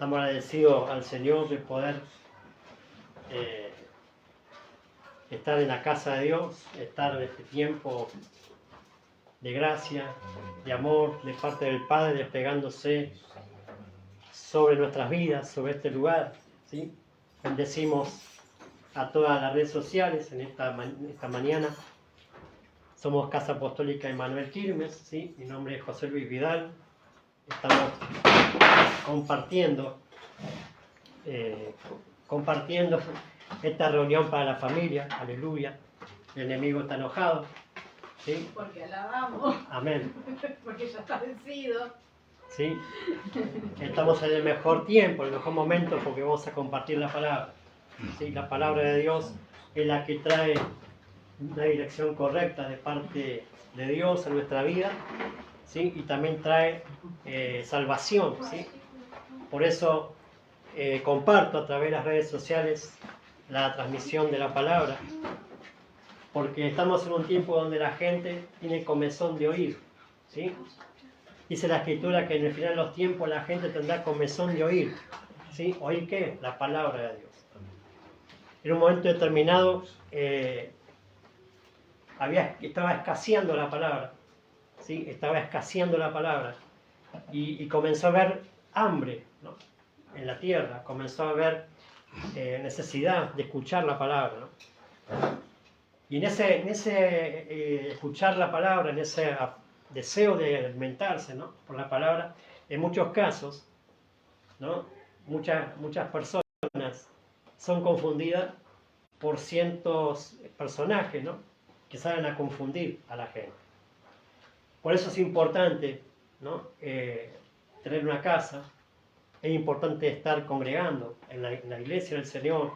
Estamos agradecidos al Señor de poder estar en la casa de Dios, estar en este tiempo de gracia, de amor, de parte del Padre, desplegándose sobre nuestras vidas, sobre este lugar, ¿sí? Bendecimos a todas las redes sociales en esta mañana. Somos Casa Apostólica Emmanuel Quilmes, ¿sí? Mi nombre es José Luis Vidal. Estamos compartiendo esta reunión para la familia. Aleluya. El enemigo está enojado, ¿sí? Porque alabamos. Amén. Porque ya está vencido. ¿Sí? Estamos en el mejor tiempo, el mejor momento, porque vamos a compartir la palabra. ¿Sí? La palabra de Dios es la que trae una dirección correcta de parte de Dios a nuestra vida, ¿sí? Y también trae salvación, ¿sí? Por eso comparto a través de las redes sociales la transmisión de la palabra, porque estamos en un tiempo donde la gente tiene comezón de oír, ¿sí? Dice la Escritura que en el final de los tiempos la gente tendrá comezón de oír, ¿sí? ¿Oír qué? La palabra de Dios. En un momento determinado estaba escaseando la palabra, ¿sí? Estaba escaseando la palabra y comenzó a haber hambre, ¿no? En la tierra, comenzó a haber necesidad de escuchar la palabra, ¿no? Y en ese escuchar la palabra, en ese deseo de alimentarse, ¿no? Por la palabra, en muchos casos, ¿no? Muchas personas son confundidas por ciertos personajes, ¿no? Que salen a confundir a la gente. Por eso es importante, ¿no? Tener una casa, es importante estar congregando en la iglesia del Señor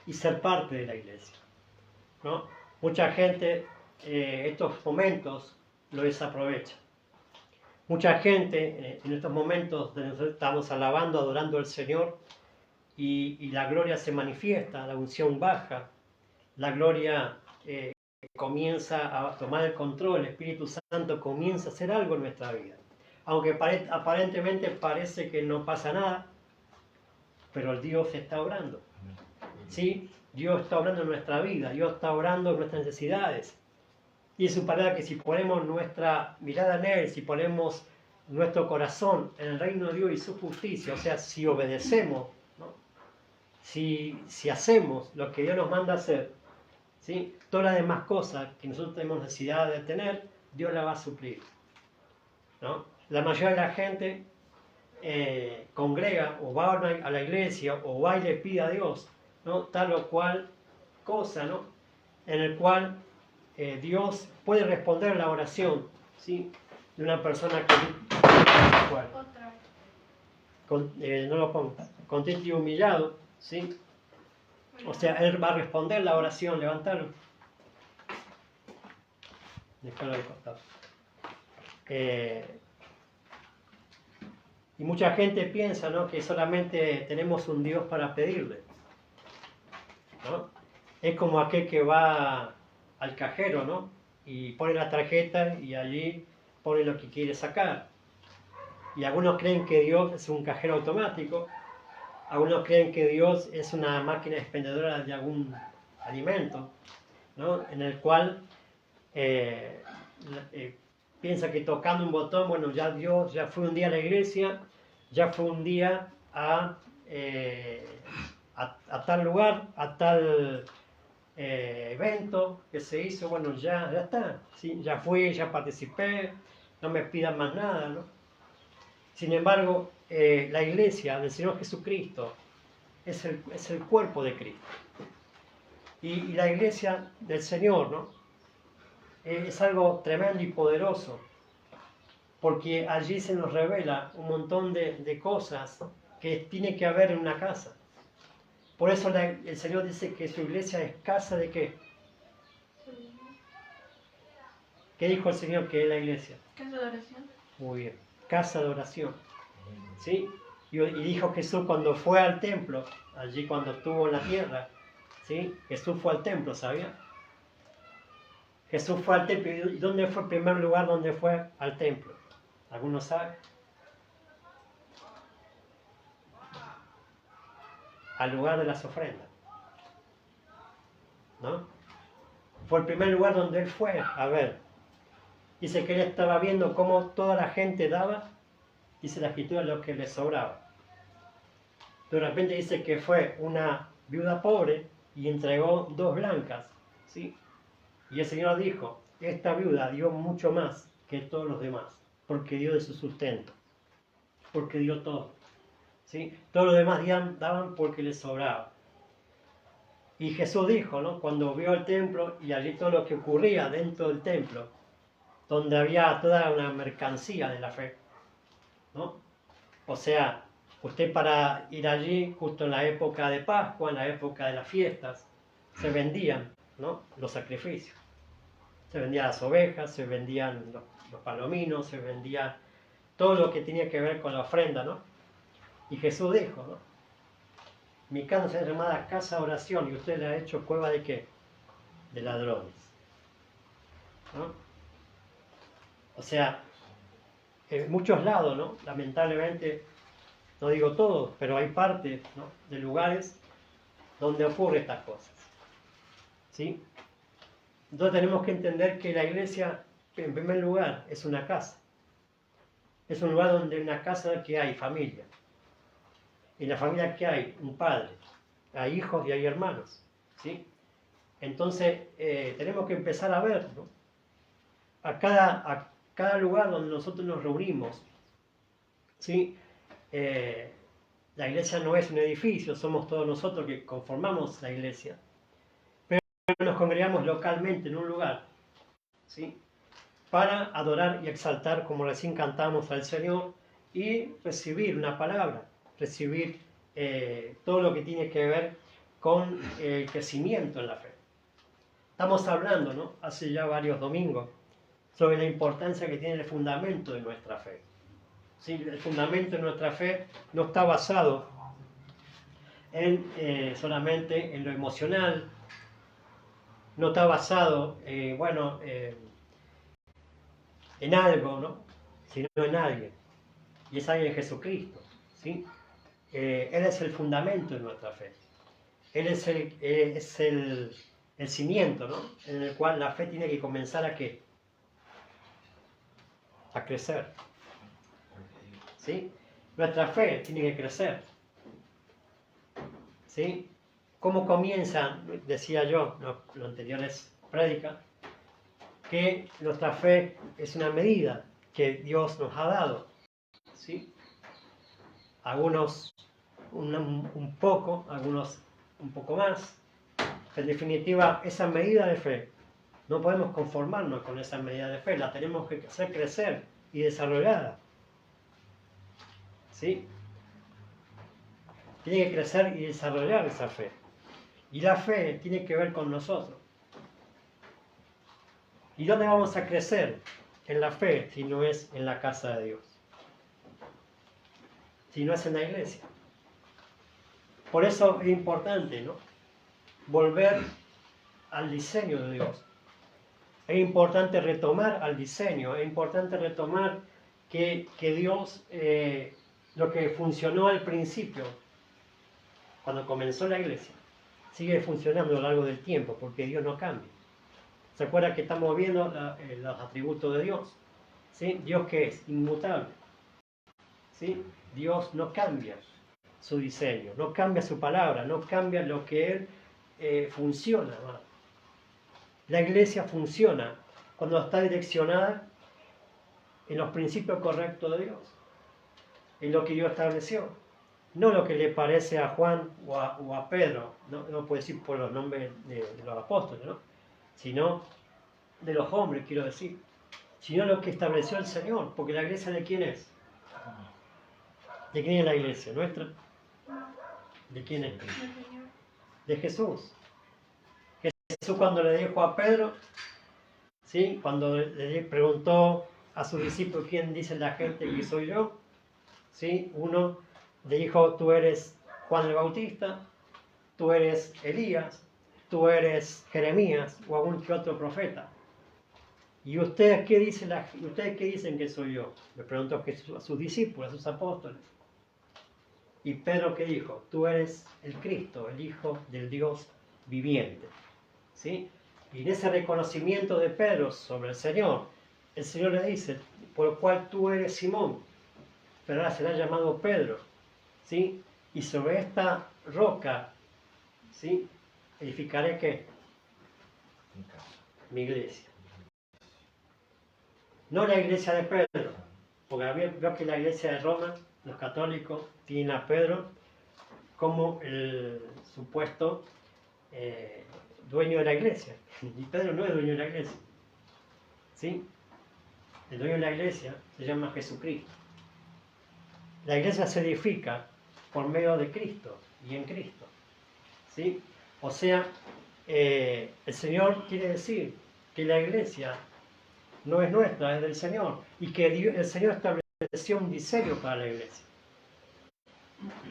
y ser parte de la iglesia, ¿no? Mucha gente estos momentos lo desaprovecha. Mucha gente en estos momentos donde nosotros estamos alabando, adorando al Señor y la gloria se manifiesta, la unción baja, la gloria comienza a tomar el control, el Espíritu Santo comienza a hacer algo en nuestra vida. Aunque aparentemente parece que no pasa nada, pero Dios está obrando. ¿Sí? Dios está obrando en nuestra vida, Dios está obrando en nuestras necesidades. Y es su palabra que si ponemos nuestra mirada en Él, si ponemos nuestro corazón en el reino de Dios y su justicia, o sea, si obedecemos, ¿no? si hacemos lo que Dios nos manda hacer, ¿sí? Todas las demás cosas que nosotros tenemos necesidad de tener, Dios las va a suplir, ¿no? La mayoría de la gente congrega o va a la iglesia o va y le pide a Dios, ¿no? Tal o cual cosa, ¿no? En el cual Dios puede responder la oración, ¿sí? De una persona que no lo pongo, contento y humillado, ¿sí? O sea, Él va a responder la oración, levantarlo. Déjalo de costado. Y mucha gente piensa, ¿no? Que solamente tenemos un Dios para pedirle, ¿no? Es como aquel que va al cajero, ¿no? Y pone la tarjeta y allí pone lo que quiere sacar. Y algunos creen que Dios es un cajero automático, algunos creen que Dios es una máquina expendedora de algún alimento, ¿no? En el cual piensa que tocando un botón, bueno, ya Dios, ya fue un día a la iglesia, ya fue un día a tal lugar, a tal evento que se hizo, bueno, ya está, ¿sí? Ya fui, ya participé, no me pidan más nada, ¿no? Sin embargo, la iglesia del Señor Jesucristo es el cuerpo de Cristo. Y la iglesia del Señor, ¿no? Es algo tremendo y poderoso, porque allí se nos revela un montón de cosas que tiene que haber en una casa. Por eso el Señor dice que su iglesia es casa de ¿qué? ¿Qué dijo el Señor que es la iglesia? Casa de oración. Muy bien, casa de oración. ¿Sí? Y dijo Jesús cuando fue al templo, allí cuando estuvo en la tierra, ¿sí? Jesús fue al templo, ¿sabía? Jesús fue al templo. ¿Y dónde fue el primer lugar donde fue al templo? ¿Alguno sabe? al lugar de las ofrendas, ¿no? Fue el primer lugar donde él fue a ver. Dice que él estaba viendo cómo toda la gente daba, dice la escritura, lo que le sobraba. De repente dice que fue una viuda pobre y entregó 2 blancas, ¿sí? Y el Señor dijo, esta viuda dio mucho más que todos los demás, porque dio de su sustento, porque dio todo, ¿sí? Todos los demás daban porque les sobraba. Y Jesús dijo, ¿no? Cuando vio el templo y allí todo lo que ocurría dentro del templo, donde había toda una mercancía de la fe, ¿no? O sea, usted para ir allí, justo en la época de Pascua, en la época de las fiestas, se vendían, ¿no? Los sacrificios. Se vendían las ovejas, se vendían los palominos, se vendía todo lo que tenía que ver con la ofrenda, ¿no? Y Jesús dijo, ¿no? Mi casa es llamada casa de oración y usted le ha hecho cueva de ¿qué? De ladrones, ¿no? O sea, en muchos lados, ¿no? Lamentablemente, no digo todos, pero hay partes, ¿no? De lugares donde ocurren estas cosas, ¿sí? Entonces tenemos que entender que la iglesia, en primer lugar, es una casa. Es un lugar donde en una casa que hay familia. En la familia que hay un padre, hay hijos y hay hermanos, ¿sí? Entonces tenemos que empezar a ver, ¿no? A cada lugar donde nosotros nos reunimos, ¿sí? La iglesia no es un edificio, somos todos nosotros que conformamos la iglesia, pero nos congregamos localmente en un lugar, ¿sí? Para adorar y exaltar, como recién cantamos, al Señor y recibir una palabra, recibir todo lo que tiene que ver con el crecimiento en la fe. Estamos hablando, ¿no? Hace ya varios domingos, sobre la importancia que tiene el fundamento de nuestra fe. ¿Sí? El fundamento de nuestra fe no está basado en, solamente en lo emocional, no está basado, en algo, ¿no? Sino en alguien. Y es alguien Jesucristo, ¿sí? Él es el fundamento de nuestra fe. Él es el cimiento, ¿no? En el cual la fe tiene que comenzar a ¿qué? A crecer. ¿Sí? Nuestra fe tiene que crecer. ¿Sí? ¿Cómo comienza? Decía yo en las anteriores prédicas, que nuestra fe es una medida que Dios nos ha dado. ¿Sí? Algunos un poco, algunos un poco más. En definitiva, esa medida de fe, no podemos conformarnos con esa medida de fe, la tenemos que hacer crecer y desarrollarla. ¿Sí? Tiene que crecer y desarrollar esa fe. Y la fe tiene que ver con nosotros. ¿Y dónde vamos a crecer en la fe si no es en la casa de Dios? Si no es en la iglesia. Por eso es importante, ¿no? Volver al diseño de Dios. Es importante retomar al diseño, es importante retomar que Dios, lo que funcionó al principio, cuando comenzó la iglesia, sigue funcionando a lo largo del tiempo, porque Dios no cambia. ¿Se acuerdan que estamos viendo los atributos de Dios? ¿Sí? Dios que es inmutable. ¿Sí? Dios no cambia su diseño, no cambia su palabra, no cambia lo que Él funciona. ¿No? La iglesia funciona cuando está direccionada en los principios correctos de Dios, en lo que Dios estableció, no lo que le parece a Juan o a Pedro, no puedo decir por los nombres de los apóstoles, ¿no? Sino de los hombres, quiero decir, sino lo que estableció el Señor, porque la iglesia ¿de quién es? ¿De quién es la iglesia? ¿Nuestra? ¿De quién es? De Jesús. Jesús cuando le dijo a Pedro, ¿sí? Cuando le preguntó a sus discípulos quién dice la gente que soy yo, ¿sí? Uno le dijo, tú eres Juan el Bautista, tú eres Elías, tú eres Jeremías o algún que otro profeta. ¿Y ustedes qué dicen que soy yo? Le preguntó Jesús a sus discípulos, a sus apóstoles. Y Pedro, ¿qué dijo? Tú eres el Cristo, el Hijo del Dios viviente. ¿Sí? Y en ese reconocimiento de Pedro sobre el Señor le dice, por lo cual tú eres Simón, pero ahora será llamado Pedro. ¿Sí? Y sobre esta roca, ¿sí? Edificaré ¿qué? Mi iglesia. No la iglesia de Pedro, porque veo que la iglesia de Roma, los católicos, tienen a Pedro como el supuesto dueño de la iglesia. Y Pedro no es dueño de la iglesia. ¿Sí? El dueño de la iglesia se llama Jesucristo. La iglesia se edifica por medio de Cristo y en Cristo. ¿Sí? O sea, el Señor quiere decir que la iglesia no es nuestra, es del Señor. Y que el Señor estableció un diseño para la iglesia.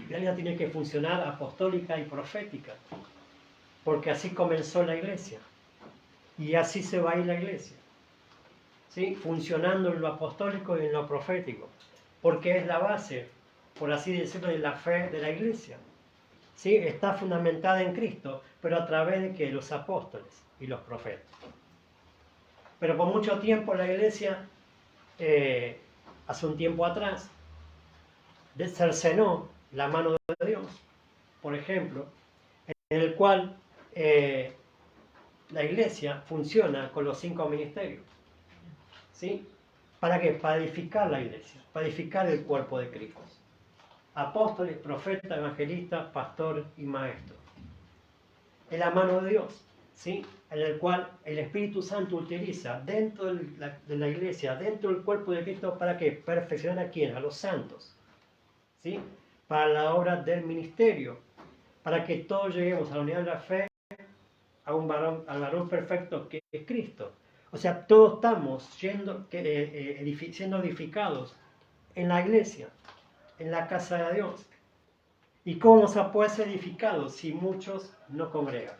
La iglesia tiene que funcionar apostólica y profética. Porque así comenzó la iglesia. Y así se va a ir la iglesia. ¿Sí? Funcionando en lo apostólico y en lo profético. Porque es la base, por así decirlo, de la fe de la iglesia. ¿Sí? Está fundamentada en Cristo, pero a través de que los apóstoles y los profetas. Pero por mucho tiempo la iglesia, hace un tiempo atrás, cercenó la mano de Dios, por ejemplo, en el cual la iglesia funciona con los 5 ministerios. ¿Sí? ¿Para qué? Para edificar la iglesia, para edificar el cuerpo de Cristo. Apóstoles, profetas, evangelistas, pastor y maestro. Es la mano de Dios, ¿sí? En el cual el Espíritu Santo utiliza dentro de la iglesia, dentro del cuerpo de Cristo, ¿para qué? Perfeccionar a quién, a los santos, ¿sí? Para la obra del ministerio, para que todos lleguemos a la unidad de la fe, al varón perfecto que es Cristo. O sea, todos estamos siendo edificados en la iglesia, en la casa de Dios. ¿Y cómo se puede ser edificado si muchos no congregan?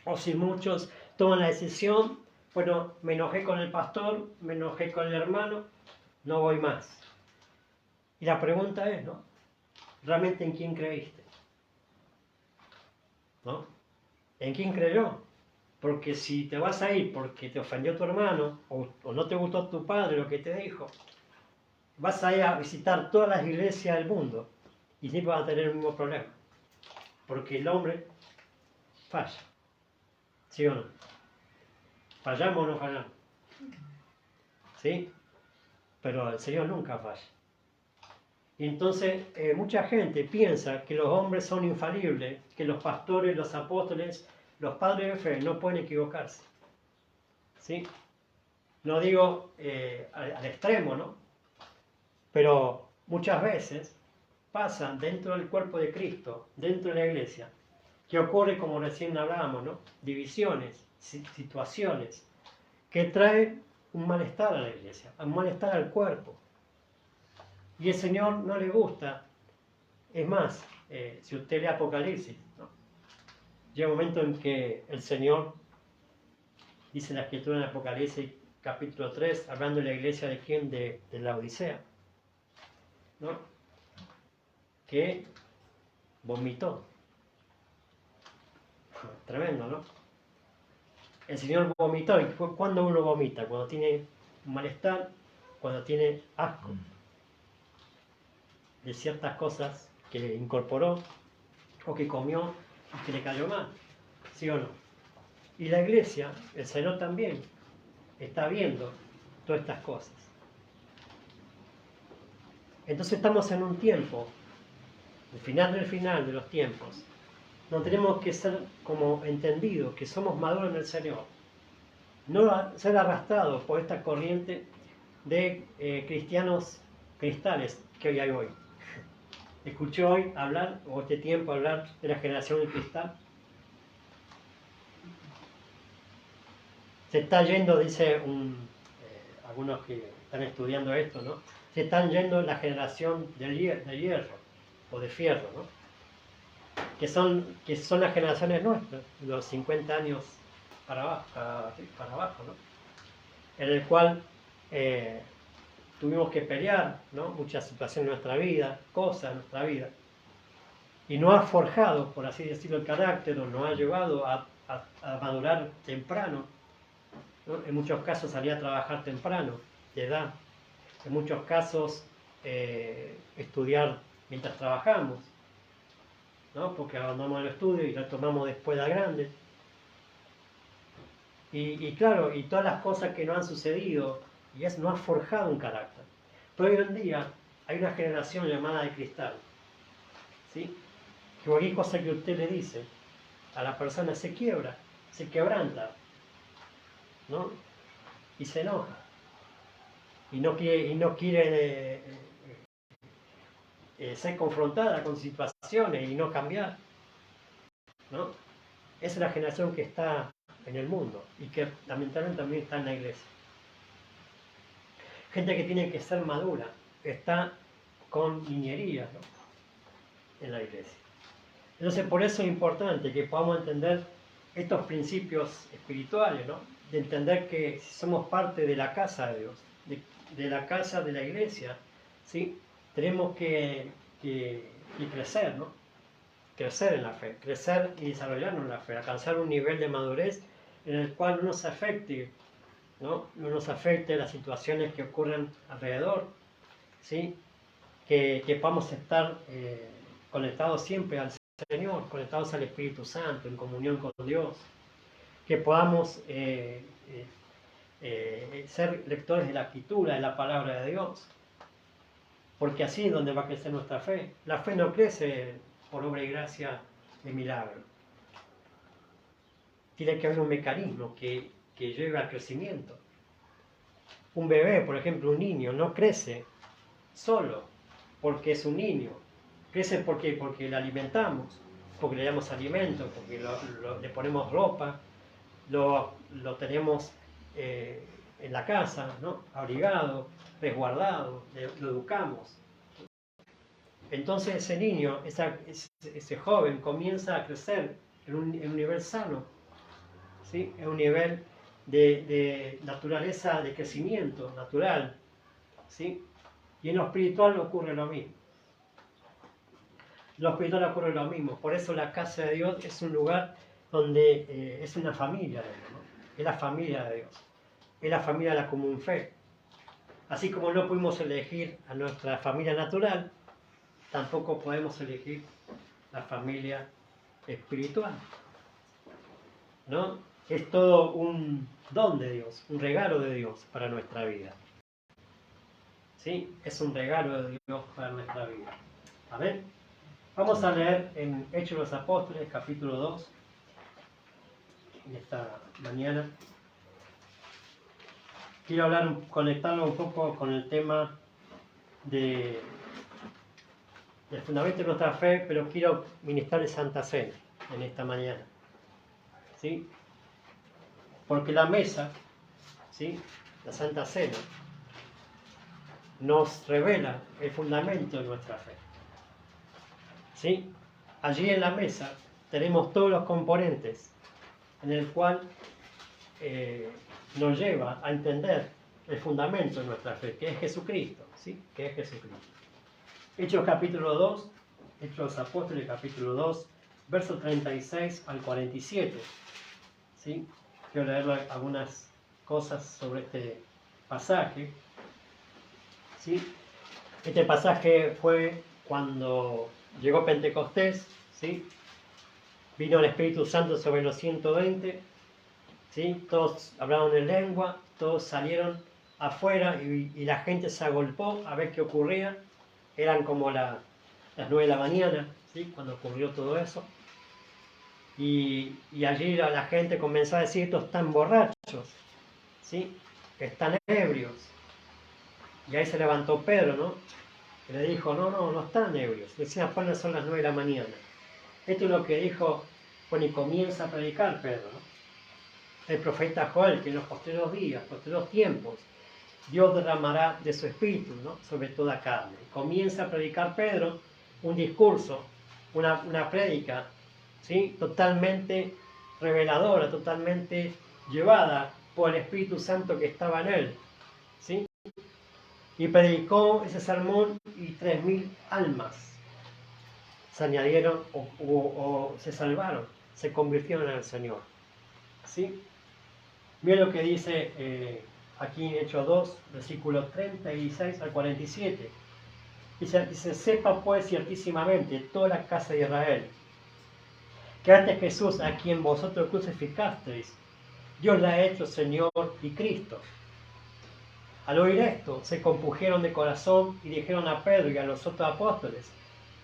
O si muchos toman la decisión, bueno, me enojé con el pastor, me enojé con el hermano, no voy más. Y la pregunta es, ¿no? ¿Realmente en quién creíste? ¿No? ¿En quién creyó? Porque si te vas a ir porque te ofendió tu hermano o no te gustó tu padre lo que te dijo, vas a ir a visitar todas las iglesias del mundo y siempre vas a tener el mismo problema. Porque el hombre falla. ¿Sí o no? ¿Fallamos o no fallamos? ¿Sí? Pero el Señor nunca falla. Y entonces mucha gente piensa que los hombres son infalibles, que los pastores, los apóstoles, los padres de fe no pueden equivocarse. ¿Sí? No digo al extremo, ¿no? Pero muchas veces pasan dentro del cuerpo de Cristo, dentro de la iglesia, que ocurre como recién hablábamos, ¿no? Divisiones, situaciones, que traen un malestar a la iglesia, un malestar al cuerpo. Y el Señor no le gusta. Es más, si usted lee Apocalipsis, ¿no? Llega un momento en que el Señor, dice la Escritura en Apocalipsis capítulo 3, hablando de la iglesia de quién, de la Odisea, ¿no? Que vomitó. Tremendo, ¿no? El Señor vomitó. ¿Y cuándo uno vomita? Cuando tiene malestar, cuando tiene asco de ciertas cosas que incorporó o que comió y que le cayó mal, ¿sí o no? Y la iglesia, el Señor también, está viendo todas estas cosas. Entonces estamos en un tiempo, el final del final de los tiempos, donde tenemos que ser como entendidos, que somos maduros en el Señor. No ser arrastrados por esta corriente de cristianos cristales que hoy hay hoy. Escuché hoy hablar, o este tiempo hablar, de la generación del cristal. Se está yendo, dice algunos que están estudiando esto, ¿no? Se están yendo la generación de hierro o de fierro, ¿no? Que son las generaciones nuestras, los 50 años para abajo, ¿no? En el cual tuvimos que pelear, ¿no? Muchas situaciones en nuestra vida, cosas en nuestra vida, y no ha forjado, por así decirlo, el carácter, o no ha llevado a madurar temprano, ¿no? En muchos casos salía a trabajar temprano, de edad. En muchos casos estudiar mientras trabajamos, ¿no? Porque abandonamos el estudio y retomamos después de grande. Y claro, y todas las cosas que no han sucedido, y eso no ha forjado un carácter. Pero hoy en día hay una generación llamada de cristal, ¿sí? Que cualquier cosa que usted le dice a la persona se quiebra, se quebranta, ¿no? Y se enoja. Y no quiere ser confrontada con situaciones y no cambiar, ¿no? Esa es la generación que está en el mundo y que lamentablemente también está en la iglesia. Gente que tiene que ser madura, está con niñerías, ¿no? En la iglesia. Entonces, por eso es importante que podamos entender estos principios espirituales, ¿no? De entender que somos parte de la casa de Dios, de la casa de la iglesia, ¿sí? Tenemos que crecer, ¿no? Crecer en la fe, crecer y desarrollarnos en la fe, alcanzar un nivel de madurez en el cual no nos afecte, ¿no? No nos afecte las situaciones que ocurren alrededor, ¿sí? Que podamos estar conectados siempre al Señor, conectados al Espíritu Santo, en comunión con Dios, que podamos ser lectores de la Escritura, de la Palabra de Dios, porque así es donde va a crecer nuestra fe. La fe no crece por obra y gracia de milagro. Tiene que haber un mecanismo que lleve al crecimiento. Un bebé, por ejemplo, un niño, no crece solo porque es un niño. Crece porque le alimentamos, porque le damos alimento, porque le ponemos ropa, lo tenemos en la casa, ¿no? Abrigado, resguardado, lo educamos. Entonces ese niño, ese joven comienza a crecer en un nivel sano, ¿sí? En un nivel de naturaleza, de crecimiento natural, ¿sí? Y en lo espiritual ocurre lo mismo. En lo espiritual ocurre lo mismo. Por eso la casa de Dios es un lugar donde es una familia de Dios, ¿no? Es la familia de Dios. Es la familia de la común fe. Así como no pudimos elegir a nuestra familia natural, tampoco podemos elegir la familia espiritual, ¿no? Es todo un don de Dios, un regalo de Dios para nuestra vida. ¿Sí? Es un regalo de Dios para nuestra vida. Amén. Vamos a leer en Hechos de los Apóstoles, capítulo 2, en esta mañana. Quiero conectarlo un poco con el tema del fundamento de nuestra fe, pero quiero ministrar el Santa Cena en esta mañana, ¿sí? Porque la mesa, ¿sí? La Santa Cena, nos revela el fundamento de nuestra fe, ¿sí? Allí en la mesa tenemos todos los componentes en el cual nos lleva a entender el fundamento de nuestra fe, que es Jesucristo, ¿sí? Que es Jesucristo. Hechos capítulo 2, Hechos de los Apóstoles capítulo 2, versos 36 al 47, ¿sí? Quiero leer algunas cosas sobre este pasaje, ¿sí? Este pasaje fue cuando llegó Pentecostés, ¿sí? Vino el Espíritu Santo sobre los 120, ¿sí? Todos hablaron en lengua, todos salieron afuera y la gente se agolpó a ver qué ocurría. Eran como las 9 de la mañana, ¿sí? Cuando ocurrió todo eso. Y allí la gente comenzó a decir: estos están borrachos, ¿sí? Están ebrios. Y ahí se levantó Pedro, ¿no? Y le dijo: no están ebrios. Decían: apenas son las 9 de la mañana. Esto es lo que dijo, bueno, y comienza a predicar Pedro, ¿no? El profeta Joel, que en los posteriores días, posteriores tiempos, Dios derramará de su espíritu, ¿no? Sobre toda carne. Comienza a predicar Pedro un discurso, una prédica, ¿sí? Totalmente reveladora, totalmente llevada por el Espíritu Santo que estaba en él, ¿sí? Y predicó ese sermón y 3.000 almas se añadieron o se salvaron, se convirtieron en el Señor. ¿Sí? Mira lo que dice aquí en Hechos 2, versículos 36 al 47. Dice, sepa pues ciertísimamente toda la casa de Israel, que antes Jesús, a quien vosotros crucificasteis, Dios la ha hecho Señor y Cristo. Al oír esto, se compungieron de corazón y dijeron a Pedro y a los otros apóstoles,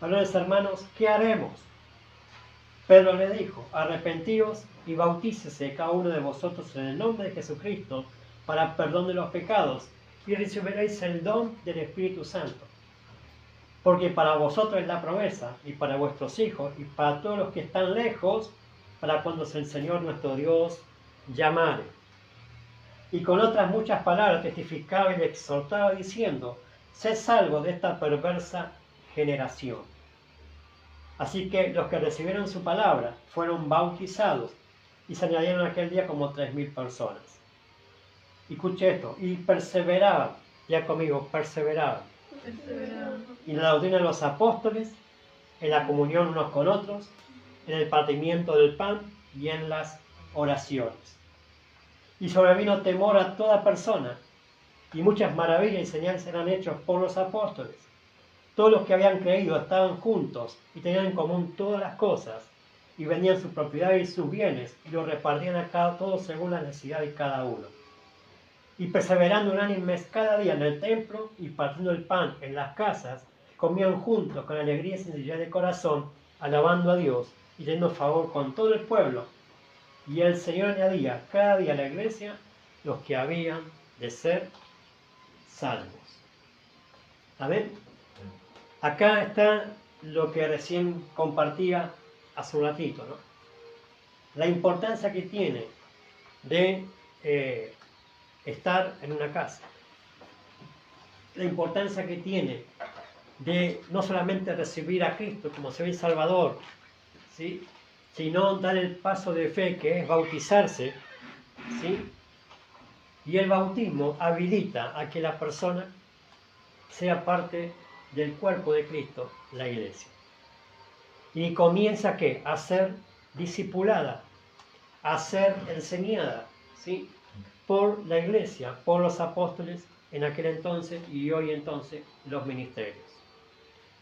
varones hermanos, ¿qué haremos? Pedro le dijo, arrepentíos y bautícese cada uno de vosotros en el nombre de Jesucristo para perdón de los pecados y recibiréis el don del Espíritu Santo. Porque para vosotros es la promesa y para vuestros hijos y para todos los que están lejos, para cuando el Señor nuestro Dios llamare. Y con otras muchas palabras testificaba y le exhortaba diciendo, sed salvos de esta perversa generación. Así que los que recibieron su palabra fueron bautizados y se añadieron aquel día como 3.000 personas. Y escuche esto, y perseveraban, ya conmigo, perseveraban. Y en la doctrina de los apóstoles, en la comunión unos con otros, en el partimiento del pan y en las oraciones. Y sobrevino temor a toda persona, y muchas maravillas y señales eran hechos por los apóstoles. Todos los que habían creído estaban juntos y tenían en común todas las cosas, y vendían sus propiedades y sus bienes, y los repartían a cada todos según la necesidad de cada uno. Y perseverando unánimes cada día en el templo y partiendo el pan en las casas, comían juntos con alegría y sencillez de corazón, alabando a Dios y teniendo favor con todo el pueblo. Y el Señor añadía cada día a la iglesia los que habían de ser salvos. ¿Amén? Acá está lo que recién compartía hace un ratito, ¿no? La importancia que tiene de estar en una casa. La importancia que tiene de no solamente recibir a Cristo como Señor y Salvador, ¿sí?, sino dar el paso de fe que es bautizarse, ¿sí? Y el bautismo habilita a que la persona sea parte del cuerpo de Cristo, la iglesia. Y comienza ¿qué? A ser discipulada, a ser enseñada, ¿sí?, por la iglesia, por los apóstoles en aquel entonces y hoy entonces los ministerios.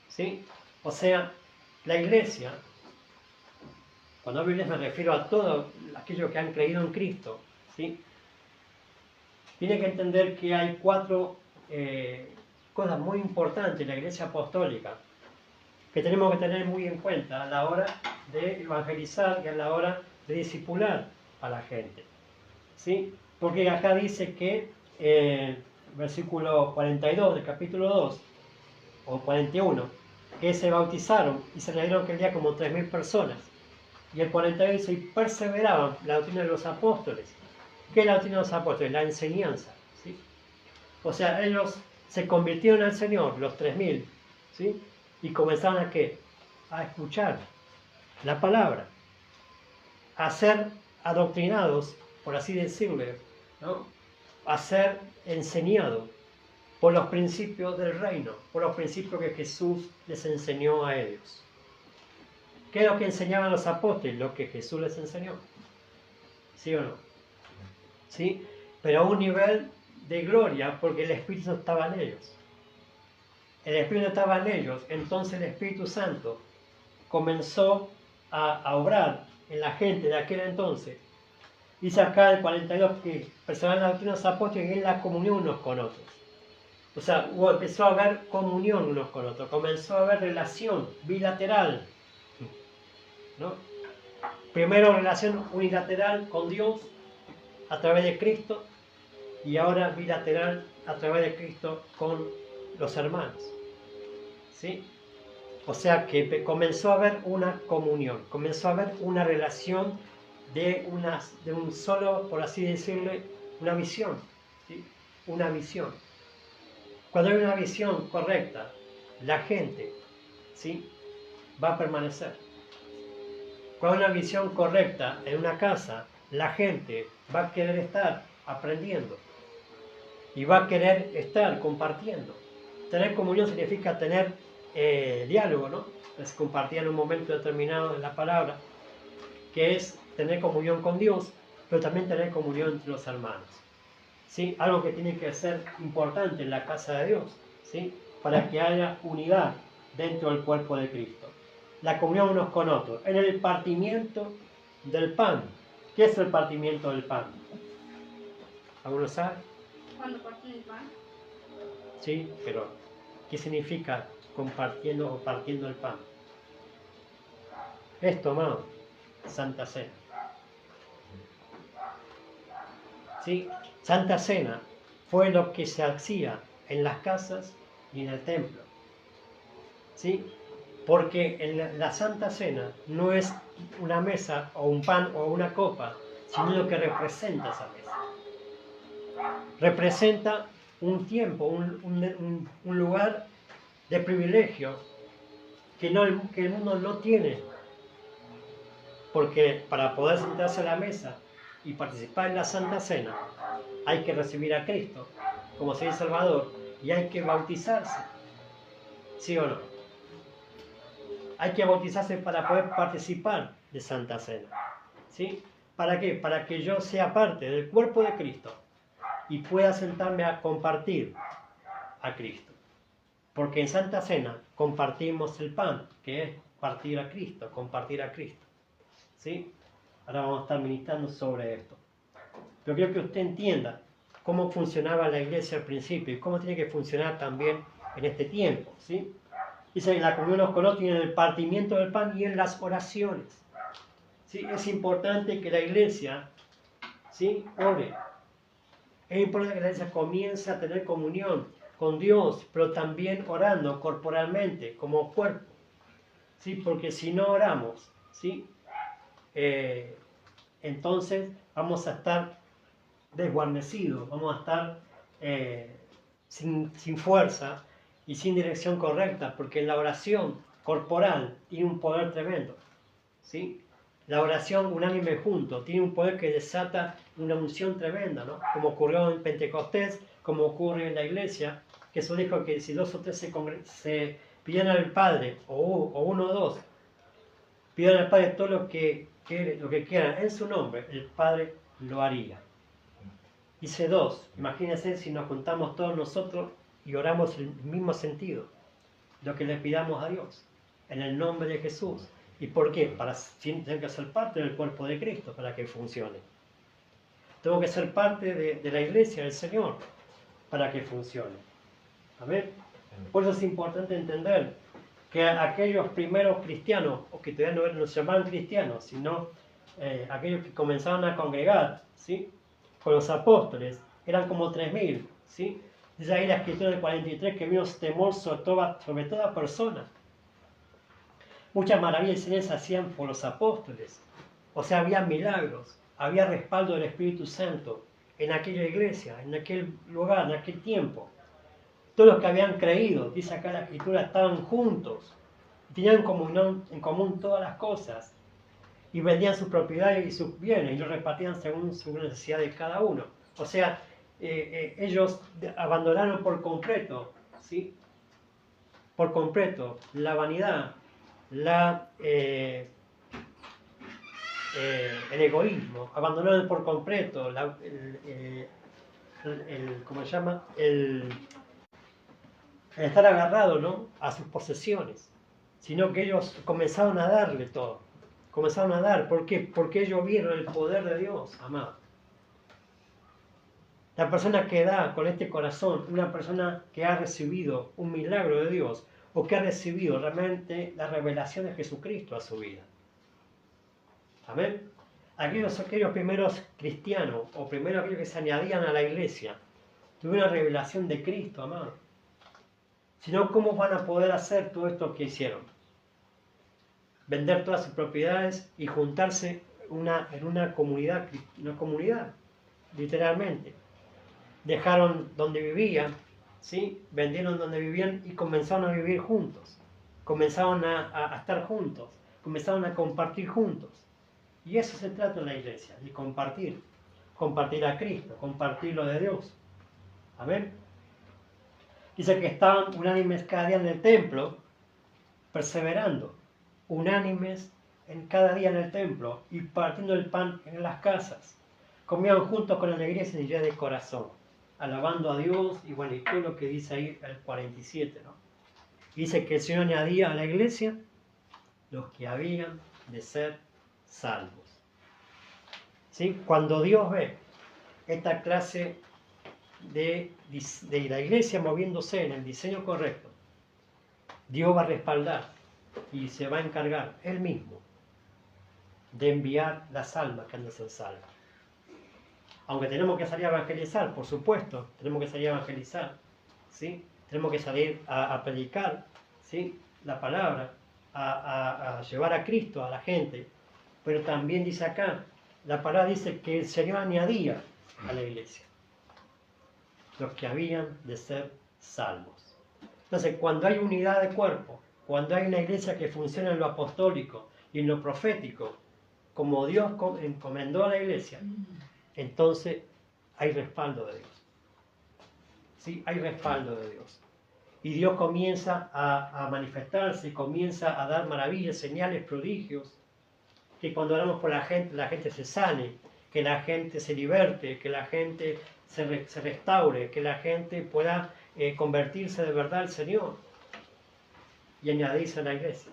¿Sí? O sea, la iglesia, cuando hablo de iglesia me refiero a todos aquellos que han creído en Cristo, ¿sí?, tiene que entender que hay 4 cosas muy importantes en la iglesia apostólica que tenemos que tener muy en cuenta a la hora de evangelizar y a la hora de discipular a la gente. ¿Sí? Porque acá dice que, versículo 42 del capítulo 2, o 41, que se bautizaron y se añadieron aquel día como 3.000 personas. Y el 42 dice, y perseveraban la doctrina de los apóstoles. ¿Qué es la doctrina de los apóstoles? La enseñanza. ¿Sí? O sea, ellos se convirtieron al Señor, los 3.000, ¿sí?, y comenzaron a ¿qué? A escuchar la palabra, a ser adoctrinados, por así decirlo, ¿no?, a ser enseñados por los principios del reino, por los principios que Jesús les enseñó a ellos. ¿Qué es lo que enseñaban los apóstoles? Lo que Jesús les enseñó. ¿Sí o no? ¿Sí? Pero a un nivel de gloria, porque el Espíritu estaba en ellos. El Espíritu estaba en ellos, entonces el Espíritu Santo comenzó a obrar en la gente de aquel entonces. Dice acá el 42 que perseveraban en la doctrina de los apóstoles y en la comunión unos con otros. O sea, empezó a haber comunión unos con otros, comenzó a haber relación bilateral, ¿no? Primero relación unilateral con Dios a través de Cristo y ahora bilateral a través de Cristo con los hermanos. ¿Sí? O sea que comenzó a haber una comunión, comenzó a haber una relación de un solo, por así decirle, una visión. ¿Sí? Una visión. Cuando hay una visión correcta, la gente, ¿sí?, va a permanecer. Cuando hay una visión correcta en una casa, la gente va a querer estar aprendiendo y va a querer estar compartiendo. Tener comunión significa tener diálogo, ¿no? Se compartía en un momento determinado de la palabra, que es tener comunión con Dios, pero también tener comunión entre los hermanos. ¿Sí? Algo que tiene que ser importante en la casa de Dios, ¿sí? Para que haya unidad dentro del cuerpo de Cristo. La comunión unos con otros. En el partimiento del pan. ¿Qué es el partimiento del pan? ¿Alguno sabe? Cuando parten el pan. Sí, pero ¿qué significa compartiendo o partiendo el pan? Es tomado Santa Cena. ¿Sí? Santa Cena fue lo que se hacía en las casas y en el templo. ¿Sí? Porque en la Santa Cena no es una mesa o un pan o una copa, sino lo que representa esa mesa. Representa un tiempo, un lugar de privilegio que el mundo no tiene. Porque para poder sentarse a la mesa y participar en la Santa Cena, hay que recibir a Cristo como Señor y Salvador y hay que bautizarse. ¿Sí o no? Hay que bautizarse para poder participar de Santa Cena. ¿Sí? ¿Para qué? Para que yo sea parte del cuerpo de Cristo y pueda sentarme a compartir a Cristo. Porque en Santa Cena compartimos el pan, que es partir a Cristo, compartir a Cristo. ¿Sí? Ahora vamos a estar ministrando sobre esto. Pero quiero que usted entienda cómo funcionaba la iglesia al principio y cómo tiene que funcionar también en este tiempo. ¿Sí? Dice, la comunión con otros y en el partimiento del pan y en las oraciones. ¿Sí? Es importante que la iglesia, ¿sí?, ore. Es importante que la iglesia comience a tener comunión con Dios, pero también orando corporalmente, como cuerpo. ¿Sí? Porque si no oramos, ¿sí?, entonces vamos a estar desguarnecidos, vamos a estar sin fuerza y sin dirección correcta, porque la oración corporal tiene un poder tremendo. ¿Sí? La oración unánime junto tiene un poder que desata una unción tremenda, ¿no? Como ocurrió en Pentecostés, como ocurre en la iglesia. Jesús dijo que si 2 o 3 se pidieran al Padre, o 1 o 2, pidan al Padre todo lo que quieran en su nombre, el Padre lo haría. Dice 2, imagínense si nos juntamos todos nosotros y oramos el mismo sentido, lo que le pidamos a Dios, en el nombre de Jesús. ¿Y por qué? Para tener que ser parte del cuerpo de Cristo para que funcione. Tengo que ser parte de la iglesia del Señor para que funcione. ¿Amén? Por eso es importante entender que aquellos primeros cristianos, o que todavía no se llamaban cristianos, sino aquellos que comenzaron a congregar, ¿sí?, con los apóstoles, eran como 3.000, ¿sí? Dice ahí la escritura del 43 que vino temor sobre toda persona. Muchas maravillas y señales se hacían por los apóstoles. O sea, había milagros, había respaldo del Espíritu Santo en aquella iglesia, en aquel lugar, en aquel tiempo. Todos los que habían creído, dice acá la escritura, estaban juntos, tenían en común todas las cosas y vendían sus propiedades y sus bienes y los repartían según su necesidad de cada uno. O sea, ellos abandonaron por completo, ¿sí?, por completo la vanidad, el egoísmo, abandonaron por completo ¿cómo se llama?, el estar agarrado, ¿no?, a sus posesiones, sino que ellos comenzaron a darle todo, comenzaron a dar. ¿Por qué? Porque ellos vieron el poder de Dios, amado. La persona que da con este corazón, una persona que ha recibido un milagro de Dios, o que ha recibido realmente la revelación de Jesucristo a su vida. Amén. Aquellos primeros cristianos, o primero aquellos que se añadían a la iglesia, tuvieron una revelación de Cristo, amado. Si no, ¿cómo van a poder hacer todo esto que hicieron? Vender todas sus propiedades y juntarse en una comunidad, literalmente. Dejaron donde vivían, ¿sí?, vendieron donde vivían y comenzaron a vivir juntos. Comenzaron a estar juntos, comenzaron a compartir juntos. Y eso se trata en la iglesia, de compartir a Cristo, compartir lo de Dios. Amén. Dice que estaban unánimes cada día en el templo, perseverando, unánimes en cada día en el templo y partiendo el pan en las casas. Comían juntos con alegría y sencillez de corazón, alabando a Dios, y bueno, y todo lo que dice ahí el 47, ¿no? Dice que el Señor añadía a la iglesia los que habían de ser salvos. ¿Sí? Cuando Dios ve esta clase de la iglesia moviéndose en el diseño correcto, Dios va a respaldar y se va a encargar Él mismo de enviar las almas que han de ser salvas. Aunque tenemos que salir a evangelizar, por supuesto, tenemos que salir a evangelizar, ¿sí? Tenemos que salir a predicar, ¿sí? La palabra, a llevar a Cristo a la gente. Pero también dice acá, la palabra dice que el Señor añadía a la iglesia los que habían de ser salvos. Entonces, cuando hay unidad de cuerpo, cuando hay una iglesia que funciona en lo apostólico y en lo profético, como Dios encomendó a la iglesia, entonces hay respaldo de Dios. ¿Sí? Hay respaldo de Dios. Y Dios comienza a manifestarse, comienza a dar maravillas, señales, prodigios, que cuando oramos por la gente se sane, que la gente se liberte, que la gente se restaure, que la gente pueda convertirse de verdad al Señor y añadirse a la iglesia.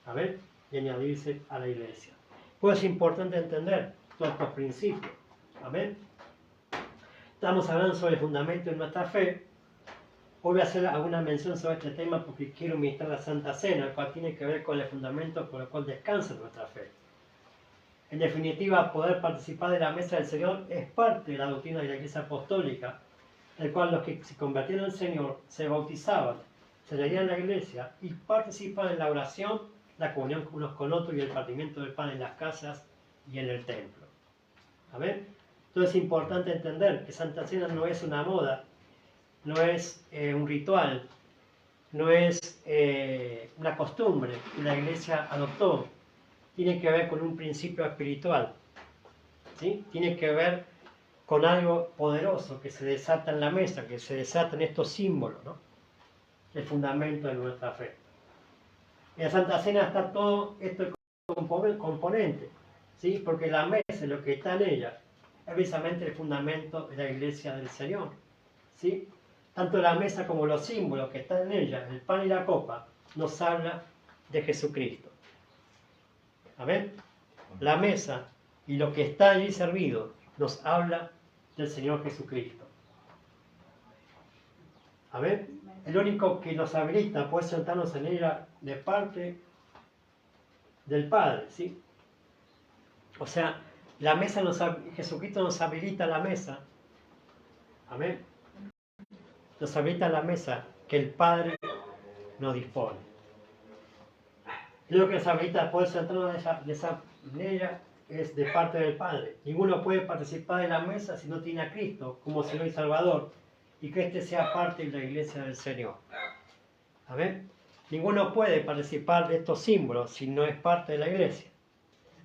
A ver, y añadirse a la iglesia. Pues es importante entender todos estos principios. Amén. Estamos hablando sobre el fundamento de nuestra fe. Hoy voy a hacer alguna mención sobre este tema porque quiero ministrar la Santa Cena, el cual tiene que ver con el fundamento por el cual descansa nuestra fe. En definitiva, poder participar de la mesa del Señor es parte de la doctrina de la Iglesia Apostólica, el cual los que se convertían en el Señor se bautizaban, se añadían a la iglesia y participaban en la oración, la comunión unos con otros y el partimiento del pan en las casas y en el templo. ¿Amén? Entonces es importante entender que Santa Cena no es una moda, no es un ritual, no es una costumbre que la iglesia adoptó. Tiene que ver con un principio espiritual, ¿sí? Tiene que ver con algo poderoso que se desata en la mesa, que se desata en estos símbolos, ¿no? El fundamento de nuestra fe. En la Santa Cena está todo este componente, ¿sí? Porque la mesa, lo que está en ella, es precisamente el fundamento de la iglesia del Señor, ¿sí? Tanto la mesa como los símbolos que están en ella, el pan y la copa, nos habla de Jesucristo. Amén. La mesa y lo que está allí servido nos habla del Señor Jesucristo. Amén. El único que nos habilita a poder sentarnos en ella de parte del Padre, ¿sí? O sea, la mesa Jesucristo nos habilita la mesa. Amén. Nos habilita la mesa que el Padre nos dispone. Lo que nos habilita a poder sentarnos en ella es de parte del Padre. Ninguno puede participar de la mesa si no tiene a Cristo como Señor y Salvador y que éste sea parte de la iglesia del Señor. ¿Amén? Ninguno puede participar de estos símbolos si no es parte de la iglesia,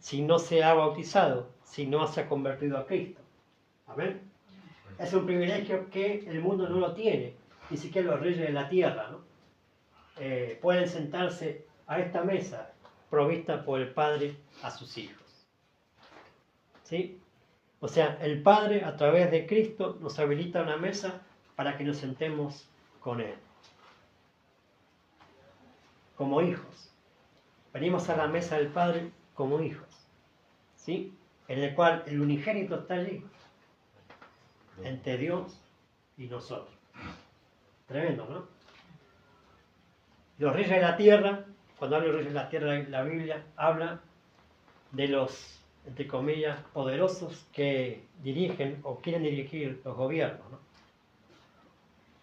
si no se ha bautizado, si no se ha convertido a Cristo. ¿Amén? Es un privilegio que el mundo no lo tiene, ni siquiera los reyes de la tierra, ¿no? Pueden sentarse a esta mesa provista por el Padre a sus hijos. ¿Sí? O sea, el Padre a través de Cristo nos habilita una mesa para que nos sentemos con Él. Como hijos. Venimos a la mesa del Padre como hijos. ¿Sí? En el cual el unigénito está allí. Entre Dios y nosotros. Tremendo, ¿no? Los reyes de la tierra, cuando habla de los reyes de la tierra, la Biblia habla de los, entre comillas, poderosos que dirigen o quieren dirigir los gobiernos, ¿no?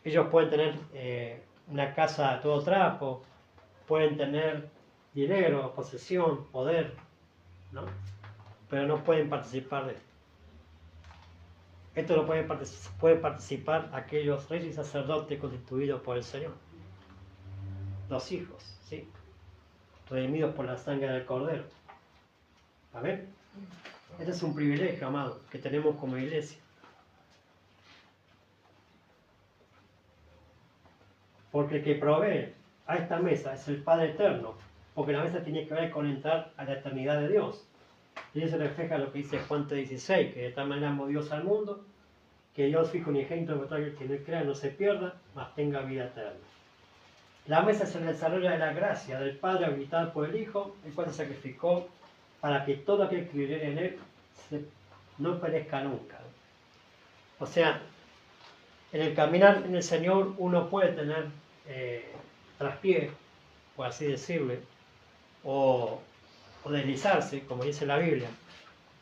Ellos pueden tener una casa a todo trapo, pueden tener dinero, posesión, poder, ¿no? Pero no pueden participar de esto. Esto lo pueden participar aquellos reyes y sacerdotes constituidos por el Señor. Los hijos, ¿sí? Redimidos por la sangre del Cordero. ¿Amén? Este es un privilegio, amado, que tenemos como iglesia. Porque el que provee a esta mesa es el Padre Eterno, porque la mesa tiene que ver con entrar a la eternidad de Dios. Y eso refleja lo que dice Juan 3:16, que de tal manera amó Dios al mundo, que Dios fijo un ejemplo para que quien crea no se pierda, mas tenga vida eterna. La mesa es el desarrollo de la gracia del Padre habilitado por el Hijo, el cual se sacrificó para que todo aquel que creyera en Él no perezca nunca. O sea, en el caminar en el Señor uno puede tener traspié, por así decirlo, o deslizarse, como dice la Biblia,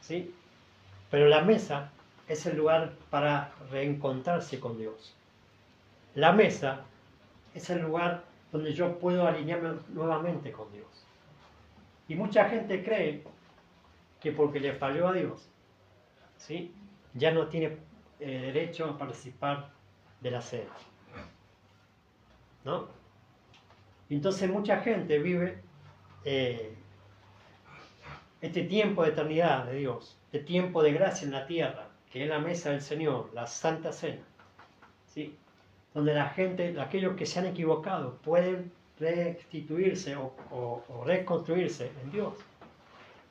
¿sí? Pero la mesa es el lugar para reencontrarse con Dios. La mesa es el lugar donde yo puedo alinearme nuevamente con Dios. Y mucha gente cree que porque le falló a Dios, ¿sí?, ya no tiene derecho a participar de la cena, ¿no? Entonces mucha gente vive este tiempo de eternidad de Dios, este tiempo de gracia en la tierra, que es la mesa del Señor, la Santa Cena, ¿sí?, donde la gente, aquellos que se han equivocado, pueden restituirse o reconstruirse en Dios.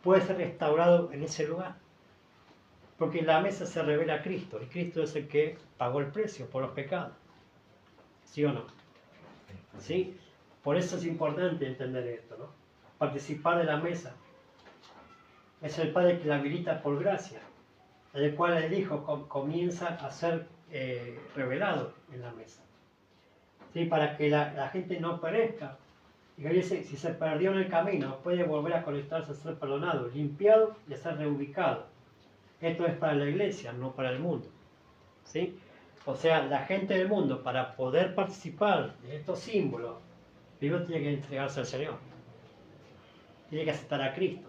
Puede ser restaurado en ese lugar. Porque en la mesa se revela a Cristo, y Cristo es el que pagó el precio por los pecados. ¿Sí o no? ¿Sí? Por eso es importante entender esto, ¿no? Participar de la mesa. Es el Padre que la habilita por gracia, el cual el Hijo comienza a ser revelado en la mesa. ¿Sí? Para que la gente no perezca. Y dice, si se perdió en el camino, puede volver a conectarse a ser perdonado, limpiado y a ser reubicado. Esto es para la iglesia, no para el mundo, ¿sí? O sea, la gente del mundo, para poder participar de estos símbolos, primero tiene que entregarse al Señor. Tiene que aceptar a Cristo,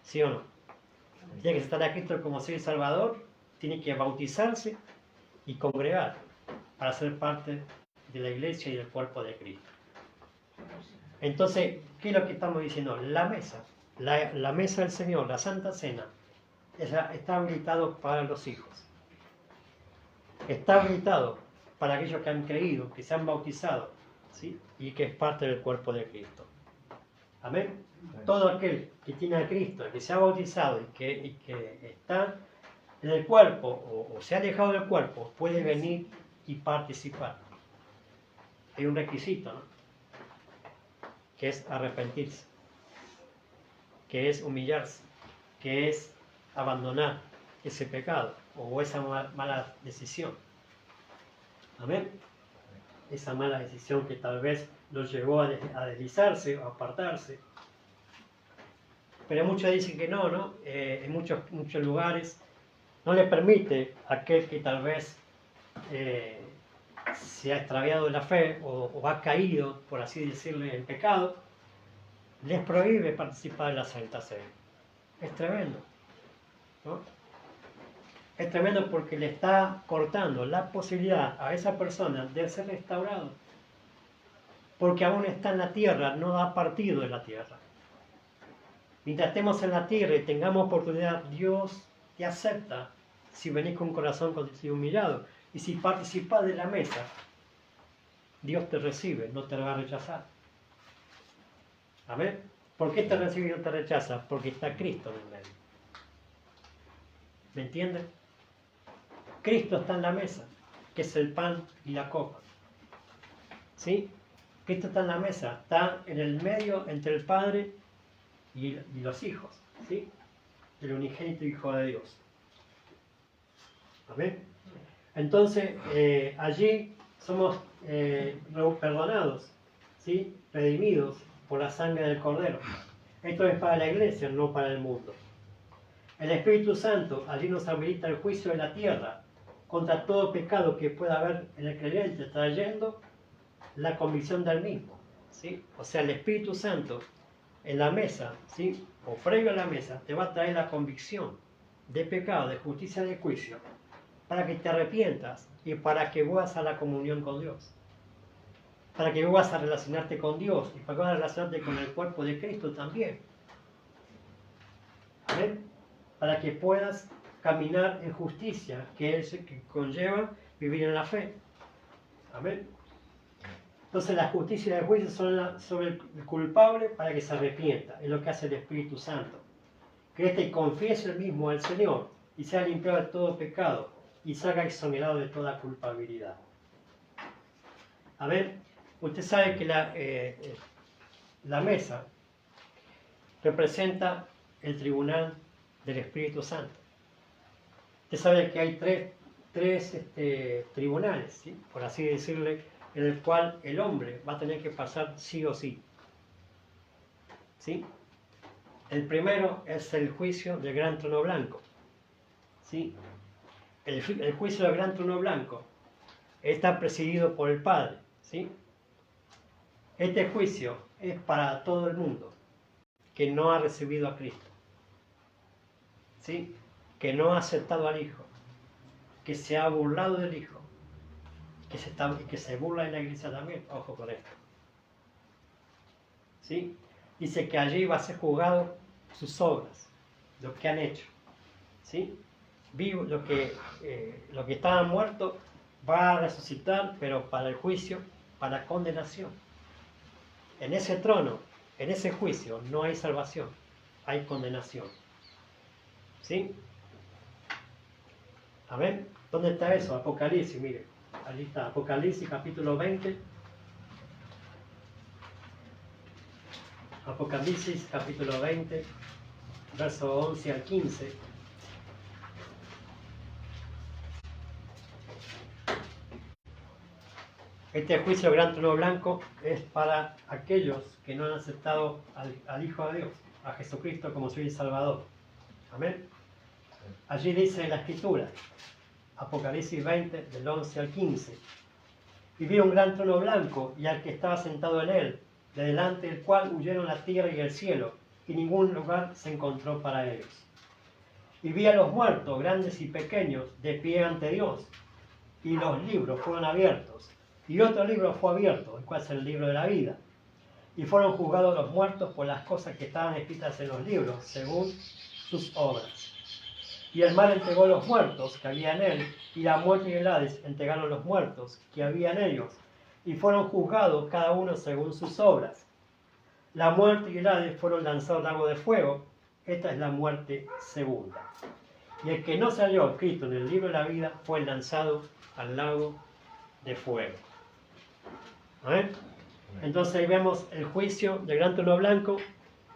¿sí o no? Tiene que aceptar a Cristo como Señor y Salvador, tiene que bautizarse y congregar para ser parte de la iglesia y del cuerpo de Cristo. Entonces, ¿qué es lo que estamos diciendo? La mesa, la mesa del Señor, la Santa Cena, está habilitado para los hijos. Está habilitado para aquellos que han creído, que se han bautizado, ¿sí?, y que es parte del cuerpo de Cristo. Amén. Todo aquel que tiene a Cristo, que se ha bautizado y que está en el cuerpo o se ha alejado del cuerpo, puede venir y participar. Hay un requisito, ¿no?, que es arrepentirse, que es humillarse, que es abandonar ese pecado o esa mala decisión. Amén. Esa mala decisión que tal vez los llevó a deslizarse o a apartarse. Pero muchos dicen que no, ¿no? En muchos lugares no le permite a aquel que tal vez se ha extraviado de la fe o ha caído, por así decirle, en pecado, les prohíbe participar en la Santa Cena. Es tremendo, ¿no? Es tremendo porque le está cortando la posibilidad a esa persona de ser restaurado. Porque aún está en la tierra, no ha partido de la tierra. Mientras estemos en la tierra y tengamos oportunidad, Dios te acepta si venís con un corazón contrito y humillado. Y si participas de la mesa, Dios te recibe, no te va a rechazar. ¿Amén? ¿Por qué te recibe y no te rechaza? Porque está Cristo en el medio. ¿Me entienden? Cristo está en la mesa, que es el pan y la copa. ¿Sí? Cristo está en la mesa, está en el medio entre el Padre y los hijos, ¿sí?, el unigénito Hijo de Dios. ¿Amén? Entonces, allí somos perdonados, ¿sí?, redimidos por la sangre del Cordero. Esto es para la iglesia, no para el mundo. El Espíritu Santo allí nos habilita el juicio de la tierra contra todo pecado que pueda haber en el creyente, trayendo la convicción del mismo, ¿sí? O sea, el Espíritu Santo en la mesa, ¿sí?, o previo a la mesa, te va a traer la convicción de pecado, de justicia, de juicio, para que te arrepientas y para que vuelvas a la comunión con Dios, para que vuelvas a relacionarte con Dios y para que vuelvas a relacionarte con el cuerpo de Cristo también. ¿Amén? Para que puedas caminar en justicia, que es que conlleva vivir en la fe. Amén. Entonces la justicia y el juicio son sobre el culpable para que se arrepienta. Es lo que hace el Espíritu Santo. Que éste confiese el mismo al Señor y sea limpiado de todo pecado y salga exonerado de toda culpabilidad. A ver, usted sabe que la mesa representa el tribunal del Espíritu Santo. Usted sabe que hay tres tribunales, ¿sí? Por así decirle, en el cual el hombre va a tener que pasar sí o sí. ¿Sí? El primero es el juicio del gran trono blanco. ¿Sí? El juicio del gran trono blanco está presidido por el Padre. ¿Sí? Este juicio es para todo el mundo que no ha recibido a Cristo. ¿Sí? Que no ha aceptado al Hijo, que se ha burlado del Hijo, que se burla en la iglesia también. Ojo con esto. ¿Sí? Dice que allí va a ser juzgado sus obras, lo que han hecho. ¿Sí? Vivo, lo que estaba muerto va a resucitar, pero para el juicio, para condenación. En ese trono, en ese juicio, no hay salvación, hay condenación. ¿Sí? Amén. ¿Dónde está eso? Apocalipsis, mire. Allí está, Apocalipsis capítulo 20. Apocalipsis capítulo 20, verso 11 al 15. Este juicio del gran trono blanco es para aquellos que no han aceptado al Hijo de Dios, a Jesucristo como Señor y Salvador. Amén. Allí dice la Escritura, Apocalipsis 20, del 11 al 15. Y vi un gran trono blanco y al que estaba sentado en él, de delante del cual huyeron la tierra y el cielo, y ningún lugar se encontró para ellos. Y vi a los muertos, grandes y pequeños, de pie ante Dios, y los libros fueron abiertos. Y otro libro fue abierto, el cual es el libro de la vida. Y fueron juzgados los muertos por las cosas que estaban escritas en los libros, según sus obras. Y el mar entregó los muertos que había en él, y la muerte y el Hades entregaron los muertos que había en ellos, y fueron juzgados cada uno según sus obras. La muerte y el Hades fueron lanzados al lago de fuego. Esta es la muerte segunda. Y el que no salió escrito en el libro de la vida fue lanzado al lago de fuego. ¿Eh? Entonces ahí vemos el juicio del gran trono blanco,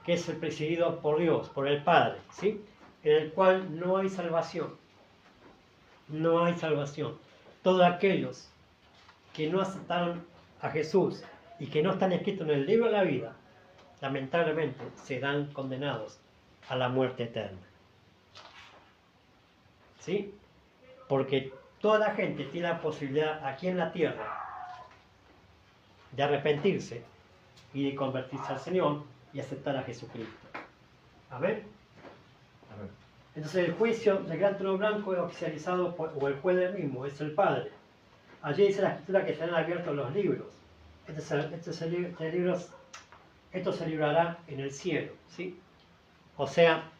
que es el presidido por Dios, por el Padre, ¿sí? En el cual no hay salvación. No hay salvación. Todos aquellos que no aceptaron a Jesús y que no están escritos en el libro de la vida, lamentablemente serán condenados a la muerte eterna. ¿Sí? Porque toda la gente tiene la posibilidad aquí en la tierra de arrepentirse y de convertirse al Señor y aceptar a Jesucristo. Amén. Amén. Entonces el juicio del gran trono blanco es oficializado o el juez del mismo, es el Padre. Allí dice la Escritura que serán abiertos los libros. Esto se librará en el cielo, ¿sí? O sea,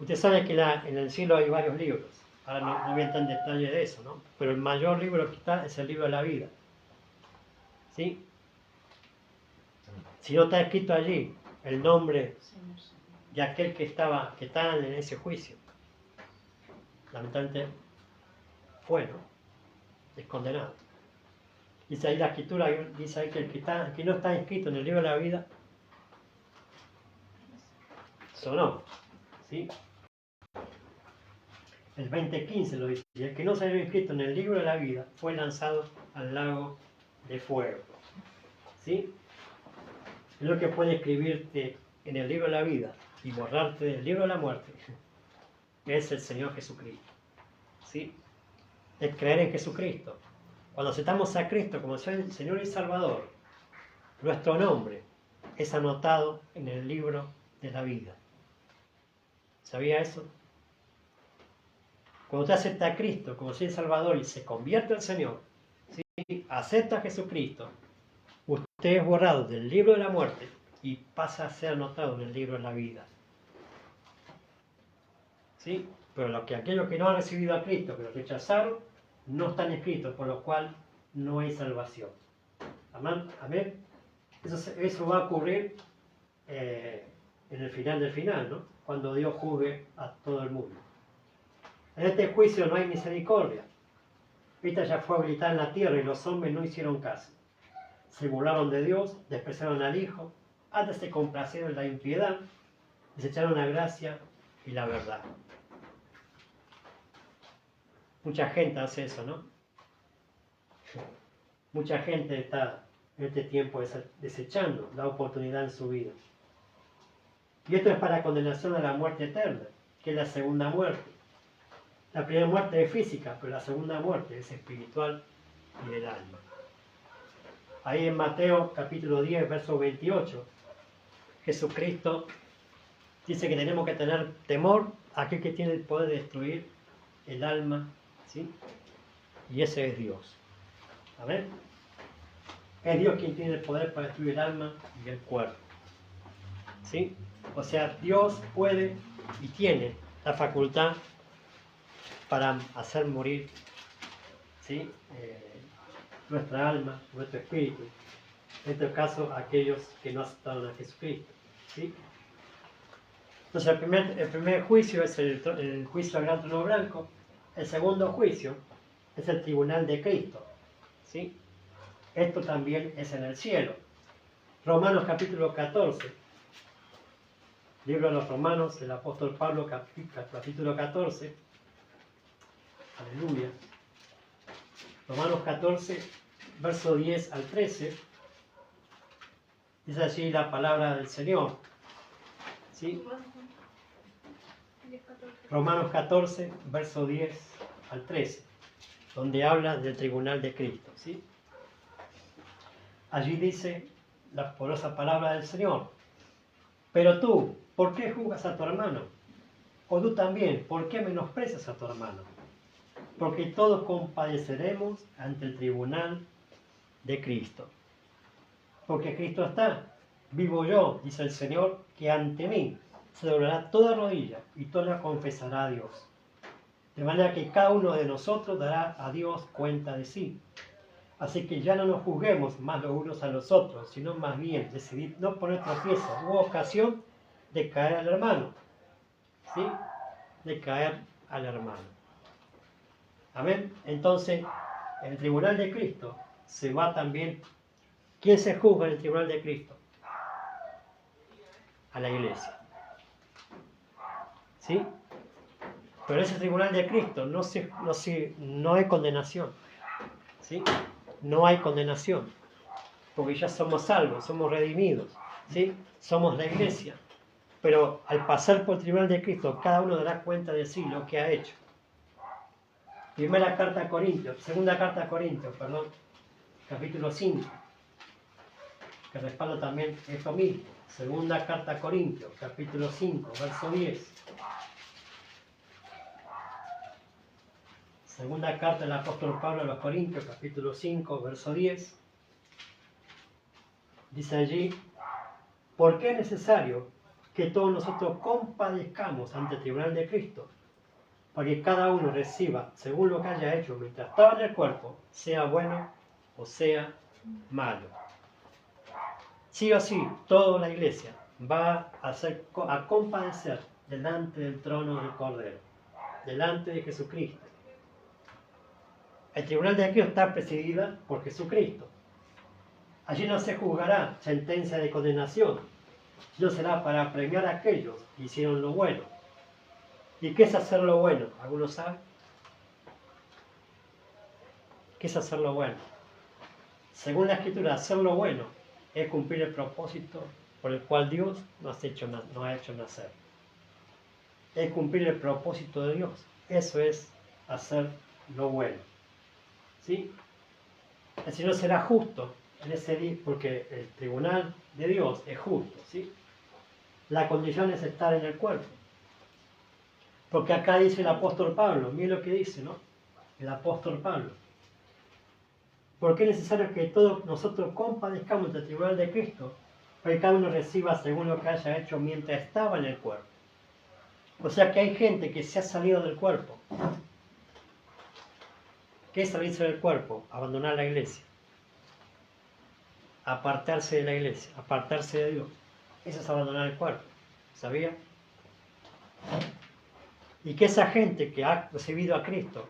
usted sabe que en el cielo hay varios libros. Ahora no voy a entrar en detalle de eso, ¿no? Pero el mayor libro que está es el libro de la vida. ¿Sí? Si no está escrito allí el nombre de aquel que estaba en ese juicio, lamentablemente fue, ¿no? Es condenado. Dice ahí la Escritura, dice ahí que el que no está escrito en el libro de la vida, sonó, ¿sí? El 20:15 lo dice, y el que no salió escrito en el libro de la vida fue lanzado al lago de fuego, ¿sí? Es lo que puede escribirte en el libro de la vida y borrarte del libro de la muerte, es el Señor Jesucristo, ¿sí? Es creer en Jesucristo. Cuando aceptamos a Cristo como Señor y Salvador, nuestro nombre es anotado en el libro de la vida. ¿Sabía eso? Cuando usted acepta a Cristo como Señor y Salvador y se convierte al Señor, ¿sí? Acepta a Jesucristo, usted es borrado del libro de la muerte y pasa a ser anotado en el libro de la vida. ¿Sí? Pero aquellos que no han recibido a Cristo, que lo rechazaron, no están escritos, por lo cual no hay salvación. Amén. Amén. Eso va a ocurrir en el final del final, ¿no? Cuando Dios juzgue a todo el mundo. En este juicio no hay misericordia. Esta ya fue habilitada en la tierra y los hombres no hicieron caso. Se burlaron de Dios, despreciaron al Hijo, antes se complacieron en la impiedad, desecharon la gracia y la verdad. Mucha gente hace eso, ¿no? Mucha gente está en este tiempo desechando la oportunidad en su vida. Y esto es para condenación a la muerte eterna, que es la segunda muerte. La primera muerte es física, pero la segunda muerte es espiritual y del alma. Ahí en Mateo capítulo 10, verso 28, Jesucristo dice que tenemos que tener temor a aquel que tiene el poder de destruir el alma, ¿sí? Y ese es Dios. ¿Amén? Es Dios quien tiene el poder para destruir el alma y el cuerpo. ¿Sí? O sea, Dios puede y tiene la facultad para hacer morir, ¿sí? Nuestra alma, nuestro espíritu. En este caso, aquellos que no aceptaron a Jesucristo. ¿Sí? Entonces, el primer juicio es el juicio al gran trono blanco. El segundo juicio es el tribunal de Cristo. ¿Sí? Esto también es en el cielo. Romanos capítulo 14. Libro de los Romanos, del apóstol Pablo, capítulo 14. Aleluya. Romanos 14, verso 10 al 13. Dice allí la palabra del Señor. ¿Sí? Romanos 14, verso 10 al 13, donde habla del tribunal de Cristo. ¿Sí? Allí dice la poderosa palabra del Señor. Pero tú, ¿por qué juzgas a tu hermano? O tú también, ¿por qué menosprecias a tu hermano? Porque todos compadeceremos ante el tribunal de Cristo. Porque Cristo está, vivo yo, dice el Señor, que ante mí se doblará toda rodilla y toda confesará a Dios. De manera que cada uno de nosotros dará a Dios cuenta de sí. Así que ya no nos juzguemos más los unos a los otros, sino más bien decidir no poner tropiezo u ocasión de caer al hermano. ¿Sí? De caer al hermano. Amén. Entonces, en el tribunal de Cristo se va también. ¿Quién se juzga en el tribunal de Cristo? A la iglesia. ¿Sí? Pero en ese tribunal de Cristo no hay condenación. ¿Sí? No hay condenación. Porque ya somos salvos, somos redimidos. ¿Sí? Somos la iglesia. Pero al pasar por el tribunal de Cristo, cada uno dará cuenta de sí, lo que ha hecho. Segunda carta a Corintios, capítulo 5, que respalda también esto mismo. Segunda carta a Corintios, capítulo 5, verso 10. Segunda carta del apóstol Pablo a los Corintios, capítulo 5, verso 10. Dice allí, ¿por qué es necesario que todos nosotros compadezcamos ante el tribunal de Cristo? Para que cada uno reciba según lo que haya hecho mientras estaba en el cuerpo, sea bueno o sea malo. Sí o sí, toda la iglesia va a compadecer delante del trono del Cordero, delante de Jesucristo. El tribunal de Cristo está presidida por Jesucristo. Allí no se juzgará sentencia de condenación, sino será para premiar a aquellos que hicieron lo bueno. ¿Y qué es hacer lo bueno? ¿Algunos saben? ¿Qué es hacer lo bueno? Según la Escritura, hacer lo bueno es cumplir el propósito por el cual Dios nos ha hecho nacer. Es cumplir el propósito de Dios. Eso es hacer lo bueno. ¿Sí? El Señor será justo en ese día, porque el tribunal de Dios es justo. ¿Sí? La condición es estar en el cuerpo. Porque acá dice el apóstol Pablo, miren lo que dice, ¿no? El apóstol Pablo. ¿Por qué es necesario que todos nosotros compadezcamos del tribunal de Cristo? Para que cada uno reciba según lo que haya hecho mientras estaba en el cuerpo. O sea que hay gente que se ha salido del cuerpo. ¿Qué es salirse del cuerpo? Abandonar la iglesia. Apartarse de la iglesia, apartarse de Dios. Eso es abandonar el cuerpo. ¿Sabía? Y que esa gente que ha recibido a Cristo,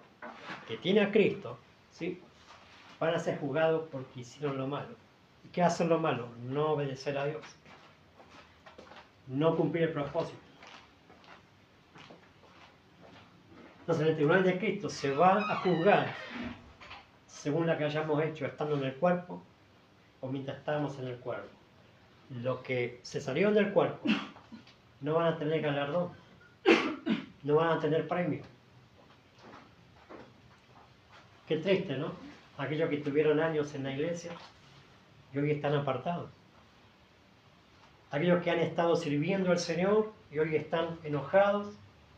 que tiene a Cristo, ¿sí?, van a ser juzgados porque hicieron lo malo. ¿Y qué hacen lo malo? No obedecer a Dios. No cumplir el propósito. Entonces, en el tribunal de Cristo se va a juzgar según la que hayamos hecho estando en el cuerpo o mientras estábamos en el cuerpo. Los que se salieron del cuerpo no van a tener galardón, no van a tener premio. Qué triste, ¿no? Aquellos que tuvieron años en la iglesia y hoy están apartados. Aquellos que han estado sirviendo al Señor y hoy están enojados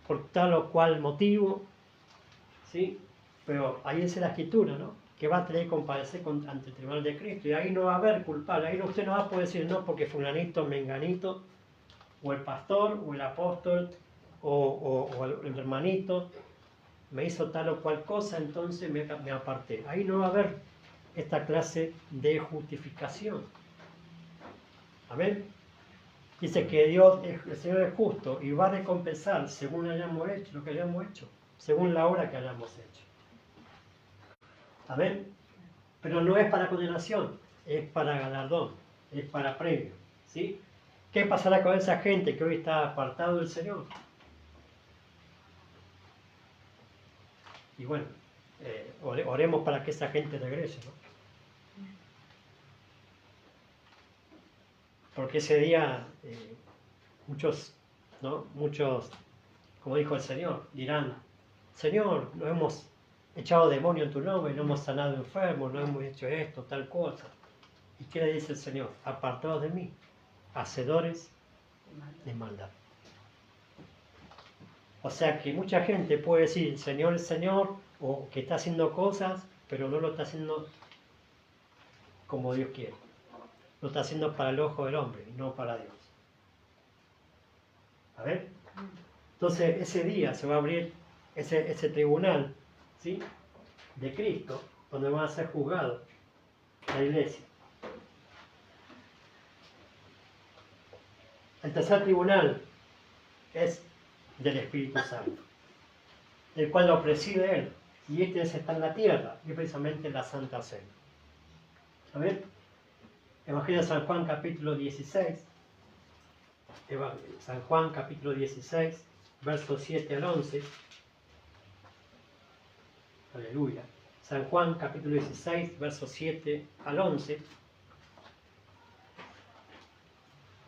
por tal o cual motivo, ¿sí? Pero ahí dice la Escritura, ¿no?, que va a tener que compadecer ante el tribunal de Cristo, y ahí no va a haber culpable, ahí usted no va a poder decir no porque fulanito, menganito, o el pastor, o el apóstol, o el hermanito, me hizo tal o cual cosa, entonces me aparté. Ahí no va a haber esta clase de justificación. Amén. Dice que Dios, el Señor es justo y va a recompensar según hayamos hecho lo que hayamos hecho, según la obra que hayamos hecho. Amén. Pero no es para condenación, es para galardón, es para premio. ¿Sí? ¿Qué pasará con esa gente que hoy está apartado del Señor? Y bueno, oremos para que esa gente regrese, ¿no? Porque ese día muchos, como dijo el Señor, dirán: Señor, nos hemos echado demonio en tu nombre, no hemos sanado enfermos, no hemos hecho esto, tal cosa. ¿Y qué le dice el Señor? Apartados de mí, hacedores de maldad. O sea que mucha gente puede decir Señor, el Señor, o que está haciendo cosas, pero no lo está haciendo como Dios quiere. Lo está haciendo para el ojo del hombre y no para Dios. A ver. Entonces ese día se va a abrir ese tribunal, ¿sí?, de Cristo, donde va a ser juzgado la iglesia. El tercer tribunal es del Espíritu Santo, el cual lo preside Él, y este está en la tierra, y precisamente la Santa Cena. A ver, Evangelio de San Juan capítulo 16, San Juan capítulo 16, versos 7 al 11. Aleluya. San Juan capítulo 16, versos 7 al 11.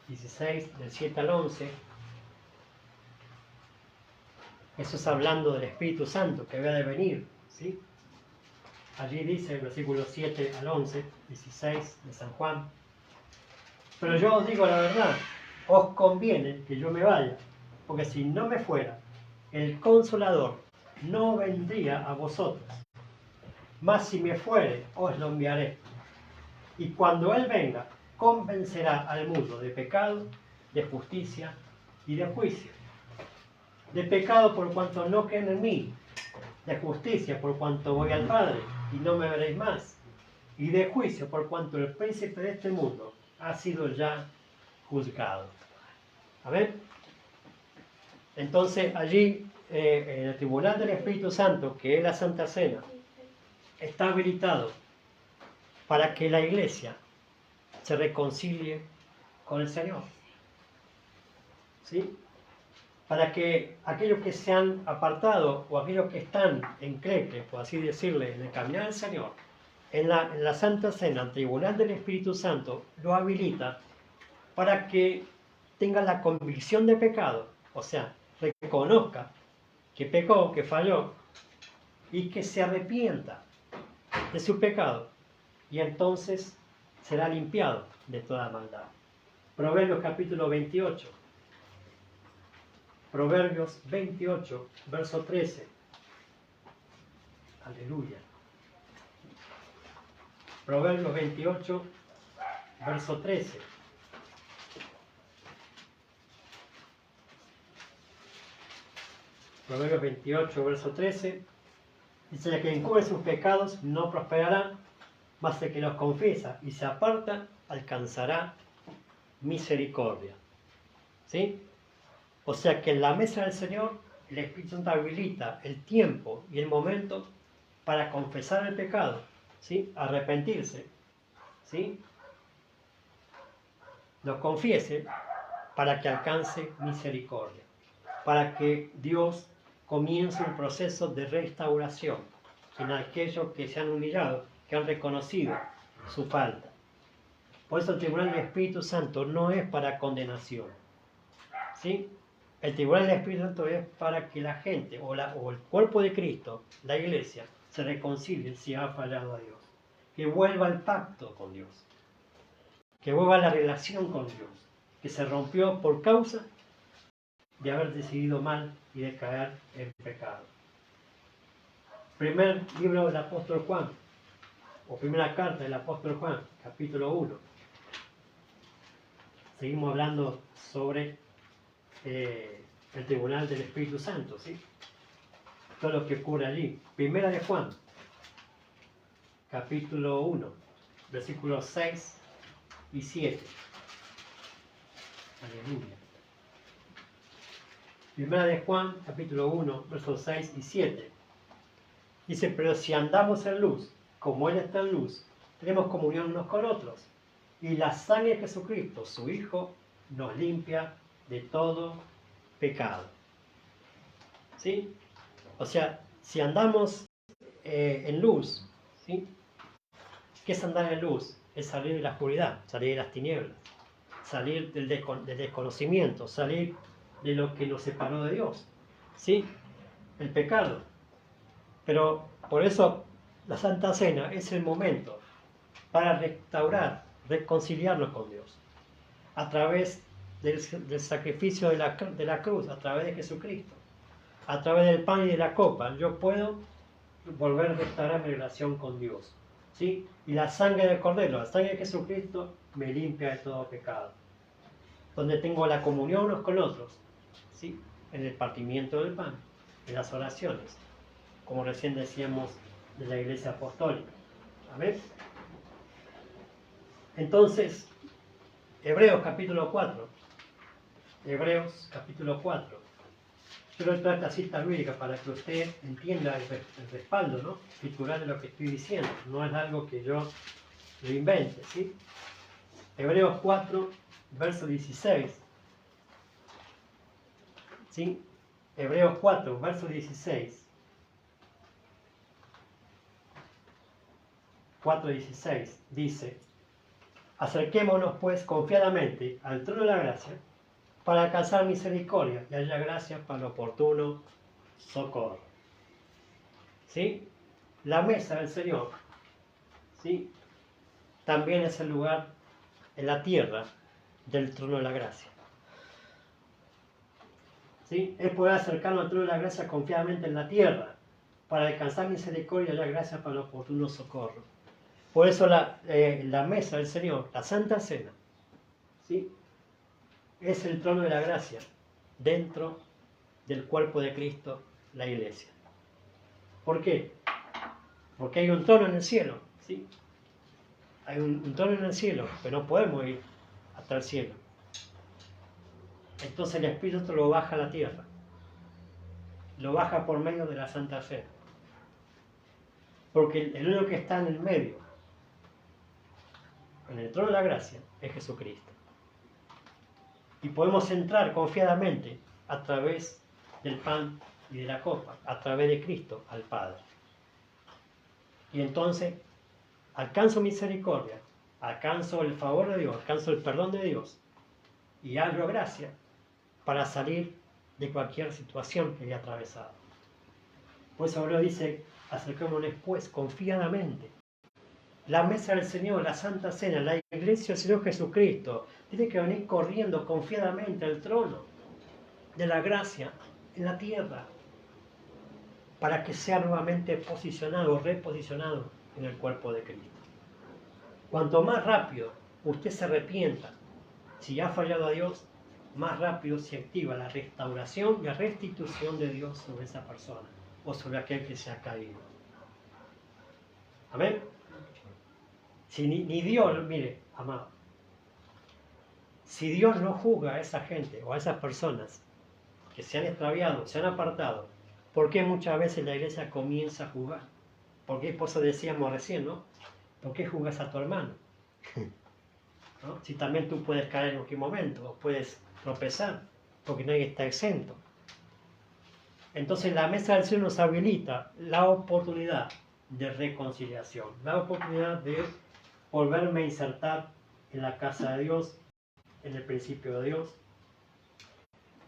16, del 7 al 11. Eso es hablando del Espíritu Santo que había de venir, ¿sí? Allí dice el versículo 7 al 11, 16 de San Juan: pero yo os digo la verdad, os conviene que yo me vaya, porque si no me fuera, el Consolador no vendría a vosotros. Mas si me fuere, os lo enviaré. Y cuando Él venga, convencerá al mundo de pecado, de justicia y de juicio. De pecado por cuanto no creen en mí, de justicia por cuanto voy al Padre y no me veréis más, y de juicio por cuanto el príncipe de este mundo ha sido ya juzgado. A ver, entonces allí en el tribunal del Espíritu Santo, que es la Santa Cena, está habilitado para que la iglesia se reconcilie con el Señor, ¿sí? Para que aquellos que se han apartado o aquellos que están en crepe, por así decirle, en el caminar del Señor, en la Santa Cena, el tribunal del Espíritu Santo lo habilita para que tenga la convicción de pecado, o sea, reconozca que pecó, que falló, y que se arrepienta de su pecado, y entonces será limpiado de toda maldad. Proverbios capítulo 28. Proverbios 28, verso 13. Aleluya. Proverbios 28, verso 13. Proverbios 28, verso 13. Dice: el que encubre sus pecados no prosperará, mas el que los confiesa y se aparta alcanzará misericordia. ¿Sí? O sea que en la mesa del Señor el Espíritu Santo habilita el tiempo y el momento para confesar el pecado, ¿sí? Arrepentirse, ¿sí? Lo confiese para que alcance misericordia, para que Dios comience un proceso de restauración en aquellos que se han humillado, que han reconocido su falta. Por eso el tribunal del Espíritu Santo no es para condenación, ¿sí? El tribunal del Espíritu Santo es para que la gente o el cuerpo de Cristo, la iglesia, se reconcilie si ha fallado a Dios, que vuelva al pacto con Dios, que vuelva a la relación con Dios, que se rompió por causa de haber decidido mal y de caer en pecado. Primer libro del apóstol Juan, o primera carta del apóstol Juan, capítulo 1. Seguimos hablando sobre el tribunal del Espíritu Santo, ¿sí? Todo lo que ocurre allí. Primera de Juan, capítulo 1, versículos 6 y 7. Aleluya. Primera de Juan, capítulo 1, versos 6 y 7. Dice: pero si andamos en luz, como Él está en luz, tenemos comunión unos con otros. Y la sangre de Jesucristo, su Hijo, nos limpia de todo pecado. ¿Sí? O sea, si andamos en luz, ¿sí? ¿Qué es andar en luz? Es salir de la oscuridad, salir de las tinieblas, salir del desconocimiento, salir de lo que nos separó de Dios, ¿sí? El pecado. Pero por eso la Santa Cena es el momento para restaurar, reconciliarnos con Dios, a través del sacrificio de la cruz, a través de Jesucristo, a través del pan y de la copa. Yo puedo volver a restaurar mi relación con Dios, ¿sí? Y la sangre del Cordero, la sangre de Jesucristo, me limpia de todo pecado. Donde tengo la comunión unos con otros, ¿sí? En el partimiento del pan, en las oraciones, como recién decíamos de la Iglesia Apostólica. ¿Amén? Entonces, Hebreos capítulo 4. Hebreos capítulo 4. Yo le traigo esta cita bíblica para que usted entienda el respaldo, ¿no?, escritural de lo que estoy diciendo. No es algo que yo lo invente, ¿sí? Hebreos 4, verso 16. ¿Sí? Hebreos 4, verso 16. 4:16 dice: acerquémonos pues confiadamente al trono de la gracia para alcanzar misericordia y hallar gracia para el oportuno socorro. ¿Sí? La mesa del Señor, ¿sí?, también es el lugar en la tierra del trono de la gracia. ¿Sí? Es poder acercarnos al trono de la gracia confiadamente en la tierra para alcanzar misericordia y hallar gracia para el oportuno socorro. Por eso la mesa del Señor, la Santa Cena, ¿sí?, es el trono de la gracia dentro del cuerpo de Cristo, la iglesia. ¿Por qué? Porque hay un trono en el cielo, ¿sí? Hay un trono en el cielo, pero no podemos ir hasta el cielo. Entonces el Espíritu lo baja a la tierra. Lo baja por medio de la Santa Cena. Porque el único que está en el medio, en el trono de la gracia, es Jesucristo. Y podemos entrar confiadamente a través del pan y de la copa, a través de Cristo al Padre. Y entonces alcanzo misericordia, alcanzo el favor de Dios, alcanzo el perdón de Dios y hallo gracia para salir de cualquier situación que haya atravesado. Por eso Hebreo dice: acerquémonos pues confiadamente. La mesa del Señor, la Santa Cena, la iglesia del Señor Jesucristo, tiene que venir corriendo confiadamente al trono de la gracia en la tierra para que sea nuevamente posicionado, reposicionado en el cuerpo de Cristo. Cuanto más rápido usted se arrepienta, si ha fallado a Dios, más rápido se activa la restauración y la restitución de Dios sobre esa persona o sobre aquel que se ha caído. Amén. Si ni Dios, mire, amado, si Dios no juzga a esa gente o a esas personas que se han extraviado, se han apartado, ¿por qué muchas veces la iglesia comienza a juzgar? ¿Por qué? Por eso decíamos recién, ¿no? ¿Por qué juzgas a tu hermano? ¿No? Si también tú puedes caer en cualquier momento, o puedes tropezar, porque nadie está exento. Entonces la mesa del Señor nos habilita la oportunidad de reconciliación, la oportunidad de volverme a insertar en la casa de Dios, en el principio de Dios.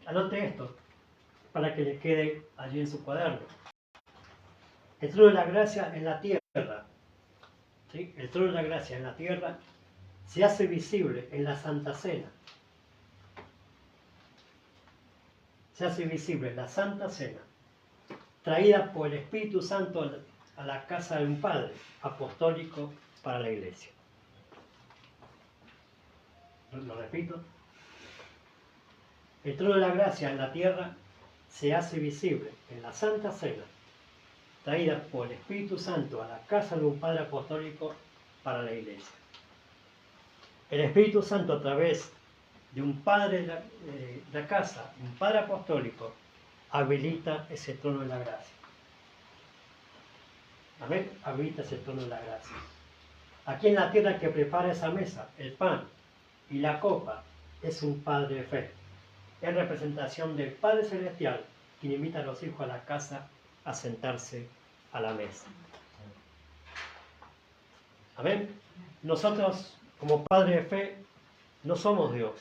Anote esto, para que le quede allí en su cuaderno. El trono de la gracia en la tierra, ¿sí? El trono de la gracia en la tierra se hace visible en la Santa Cena. Se hace visible en la Santa Cena, traída por el Espíritu Santo a la casa de un Padre apostólico para la Iglesia. Lo repito. El trono de la gracia en la tierra se hace visible en la Santa Cena, traída por el Espíritu Santo a la casa de un Padre apostólico para la Iglesia. El Espíritu Santo, a través de un Padre de la casa, un Padre apostólico, habilita ese trono de la gracia. Amén. Habilita ese trono de la gracia. Aquí en la tierra que prepara esa mesa, el pan y la copa, es un Padre de fe. Es representación del Padre Celestial, quien invita a los hijos a la casa a sentarse a la mesa. Amén. Nosotros, como Padre de fe, no somos Dios.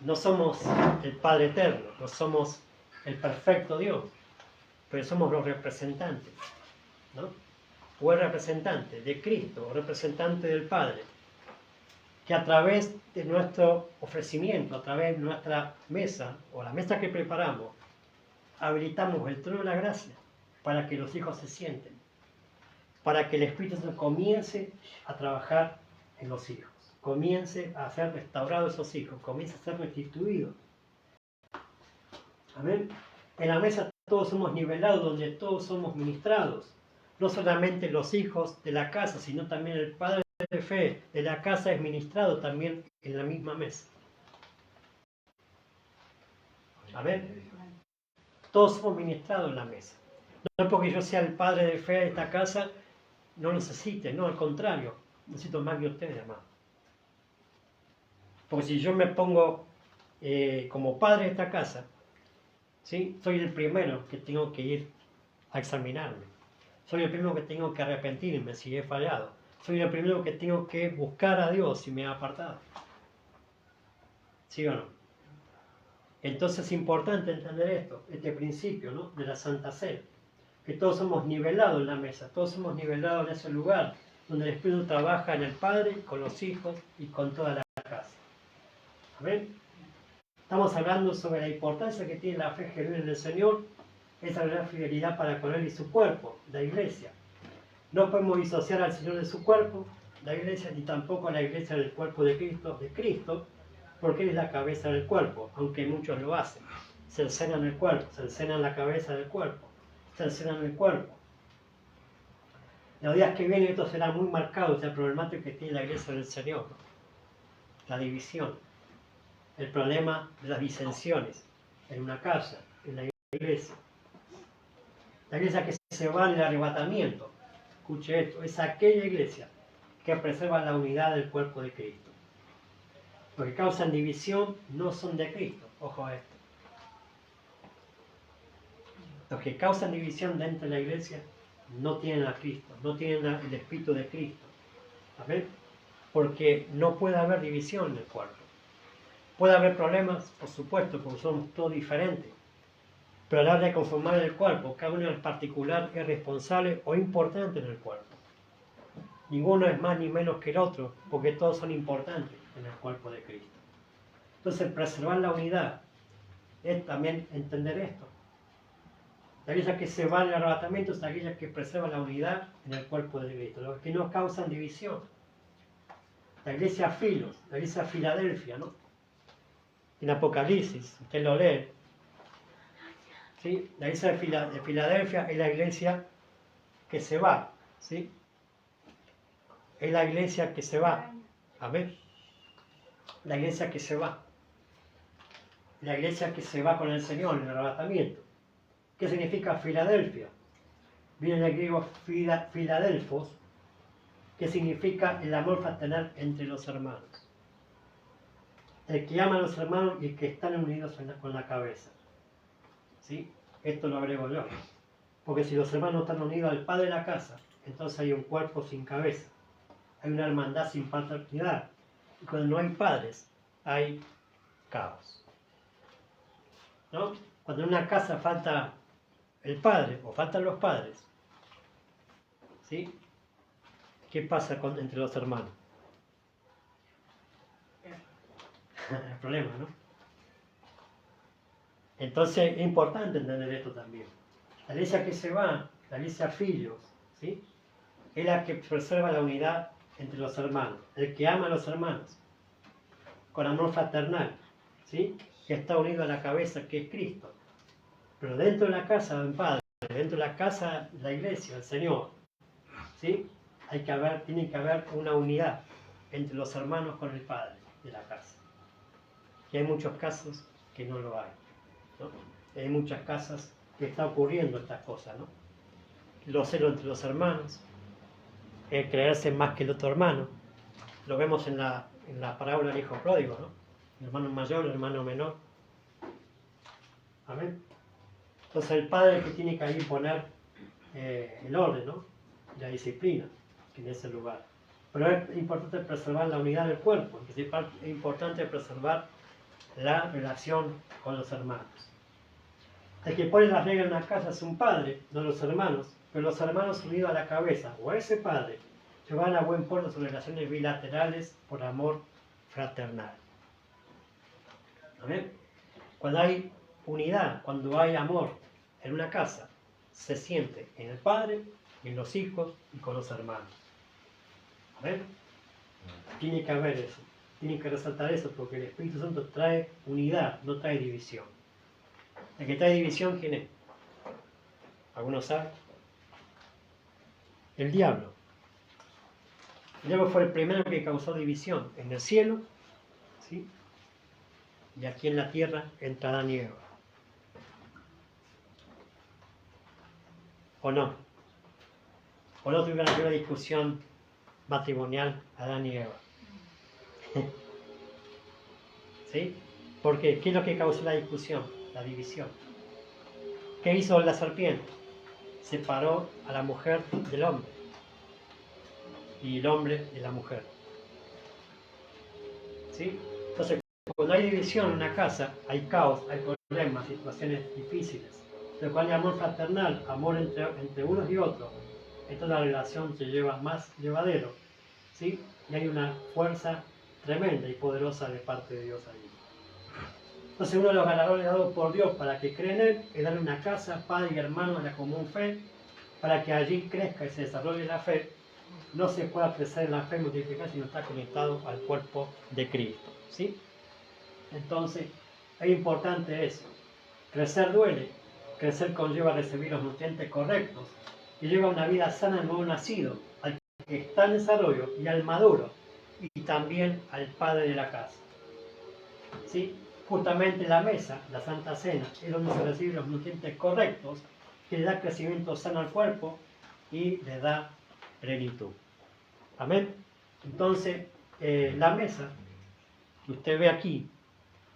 No somos el Padre Eterno, no somos el perfecto Dios, pero somos los representantes, ¿no? O el representante de Cristo, o representante del Padre, que a través de nuestro ofrecimiento, a través de nuestra mesa, o la mesa que preparamos, habilitamos el trono de la gracia para que los hijos se sienten, para que el Espíritu Santo comience a trabajar en los hijos, comience a ser restaurados esos hijos, comience a ser restituidos. Amén. En la mesa todos somos nivelados, donde todos somos ministrados, no solamente los hijos de la casa, sino también el Padre de fe de la casa es ministrado también en la misma mesa. Amén. Todos somos ministrados en la mesa. No porque yo sea el padre de fe de esta casa, no necesite, no, al contrario, necesito más que ustedes, hermano. Porque si yo me pongo como padre de esta casa, ¿sí? Soy el primero que tengo que ir a examinarme. Soy el primero que tengo que arrepentirme si he fallado. Soy el primero que tengo que buscar a Dios si me he apartado. ¿Sí o no? Entonces es importante entender esto, este principio, ¿no? De la Santa Cena, que todos somos nivelados en la mesa, todos somos nivelados en ese lugar donde el Espíritu trabaja en el Padre, con los hijos y con toda la casa. ¿Amén? Estamos hablando sobre la importancia que tiene la fe genuina en el Señor, esa gran fidelidad para con Él y su cuerpo, la Iglesia. No podemos disociar al Señor de su cuerpo, la Iglesia, ni tampoco a la Iglesia del cuerpo de Cristo, porque Él es la cabeza del cuerpo, aunque muchos lo hacen. Se encenan el cuerpo, se encenan la cabeza del cuerpo, se encenan el cuerpo. En los días que vienen esto será muy marcado, esta problemática que tiene la Iglesia del Señor, ¿no? La división, el problema de las disensiones en una casa, en la iglesia. La iglesia que se va en el arrebatamiento, escuche esto, es aquella iglesia que preserva la unidad del cuerpo de Cristo. Los que causan división no son de Cristo, ojo a esto. Los que causan división dentro de la iglesia no tienen a Cristo, no tienen el Espíritu de Cristo. ¿Amén? Porque no puede haber división en el cuerpo. Puede haber problemas, por supuesto, porque somos todos diferentes. Pero a la hora de conformar el cuerpo, cada uno en particular es responsable o importante en el cuerpo. Ninguno es más ni menos que el otro, porque todos son importantes en el cuerpo de Cristo. Entonces, preservar la unidad es también entender esto. La iglesia que se va al arrebatamiento es aquella que preserva la unidad en el cuerpo de Cristo, los que no causan división. La iglesia Filos, la iglesia Filadelfia, ¿no? En Apocalipsis, usted lo lee. ¿Sí? La iglesia de Filadelfia es la iglesia que se va, ¿sí? Es la iglesia que se va. Amén. La iglesia que se va. La iglesia que se va con el Señor en el arrebatamiento. ¿Qué significa Filadelfia? Viene del griego Filadelfos, que significa el amor fraternal entre los hermanos. El que ama a los hermanos y que están unidos con la cabeza. ¿Sí? Esto lo agrego yo. Porque si los hermanos están unidos al padre de la casa, entonces hay un cuerpo sin cabeza. Hay una hermandad sin paternidad. Y cuando no hay padres, hay caos. ¿No? Cuando en una casa falta el padre o faltan los padres, ¿sí? ¿Qué pasa entre los hermanos? El problema, ¿no? Entonces es importante entender esto también. La iglesia que se va, la iglesia filios, ¿sí? Es la que preserva la unidad entre los hermanos, el que ama a los hermanos, con amor fraternal, ¿sí? Que está unido a la cabeza que es Cristo. Pero dentro de la casa del Padre, dentro de la casa de la iglesia, el Señor, ¿sí? Tiene que haber una unidad entre los hermanos con el Padre de la casa. Y hay muchos casos que no lo hay, ¿no? Hay muchas casas que está ocurriendo estas cosas, ¿no? Los celos entre los hermanos, el creerse más que el otro hermano. Lo vemos en la parábola del hijo pródigo, ¿no? El hermano mayor, el hermano menor. Amén. Entonces el padre que tiene que ahí poner el orden, ¿no? La disciplina en ese lugar. Pero es importante preservar la unidad del cuerpo, es importante preservar la relación con los hermanos. El que pone las reglas en una casa es un padre, no los hermanos, pero los hermanos unidos a la cabeza o a ese padre llevan a buen puerto sus relaciones bilaterales por amor fraternal. ¿Amén? Cuando hay unidad, cuando hay amor en una casa, se siente en el padre, en los hijos y con los hermanos. ¿Amén? Tiene que haber eso, tiene que resaltar eso, porque el Espíritu Santo trae unidad, no trae división. El que trae división, ¿quién es? ¿Algunos saben? El diablo. El diablo fue el primero que causó división en el cielo, ¿sí? Y aquí en la tierra entre Adán y Eva. ¿O no? ¿O no tuvieron una discusión matrimonial Adán y Eva? ¿Sí? ¿Por qué? ¿Qué es lo que causó la discusión? La división. ¿Qué hizo la serpiente? Separó a la mujer del hombre y el hombre de la mujer. ¿Sí? Entonces, cuando hay división en una casa, hay caos, hay problemas, situaciones difíciles. Pero cuando hay amor fraternal, amor entre unos y otros, entonces la relación se lleva más llevadero, ¿sí? Y hay una fuerza tremenda y poderosa de parte de Dios allí. Entonces uno de los galardones dados por Dios para que creen en Él es darle una casa, padre y hermanos de la común fe, para que allí crezca y se desarrolle la fe. No se pueda crecer en la fe y multiplicar si no está conectado al cuerpo de Cristo, ¿sí? Entonces es importante eso. Crecer duele, crecer conlleva recibir los nutrientes correctos y lleva una vida sana al nuevo nacido, al que está en desarrollo y al maduro, y también al padre de la casa, ¿sí? Justamente la mesa, la Santa Cena, es donde se reciben los nutrientes correctos que le da crecimiento sano al cuerpo y le da plenitud. Amén. Entonces, la mesa que usted ve aquí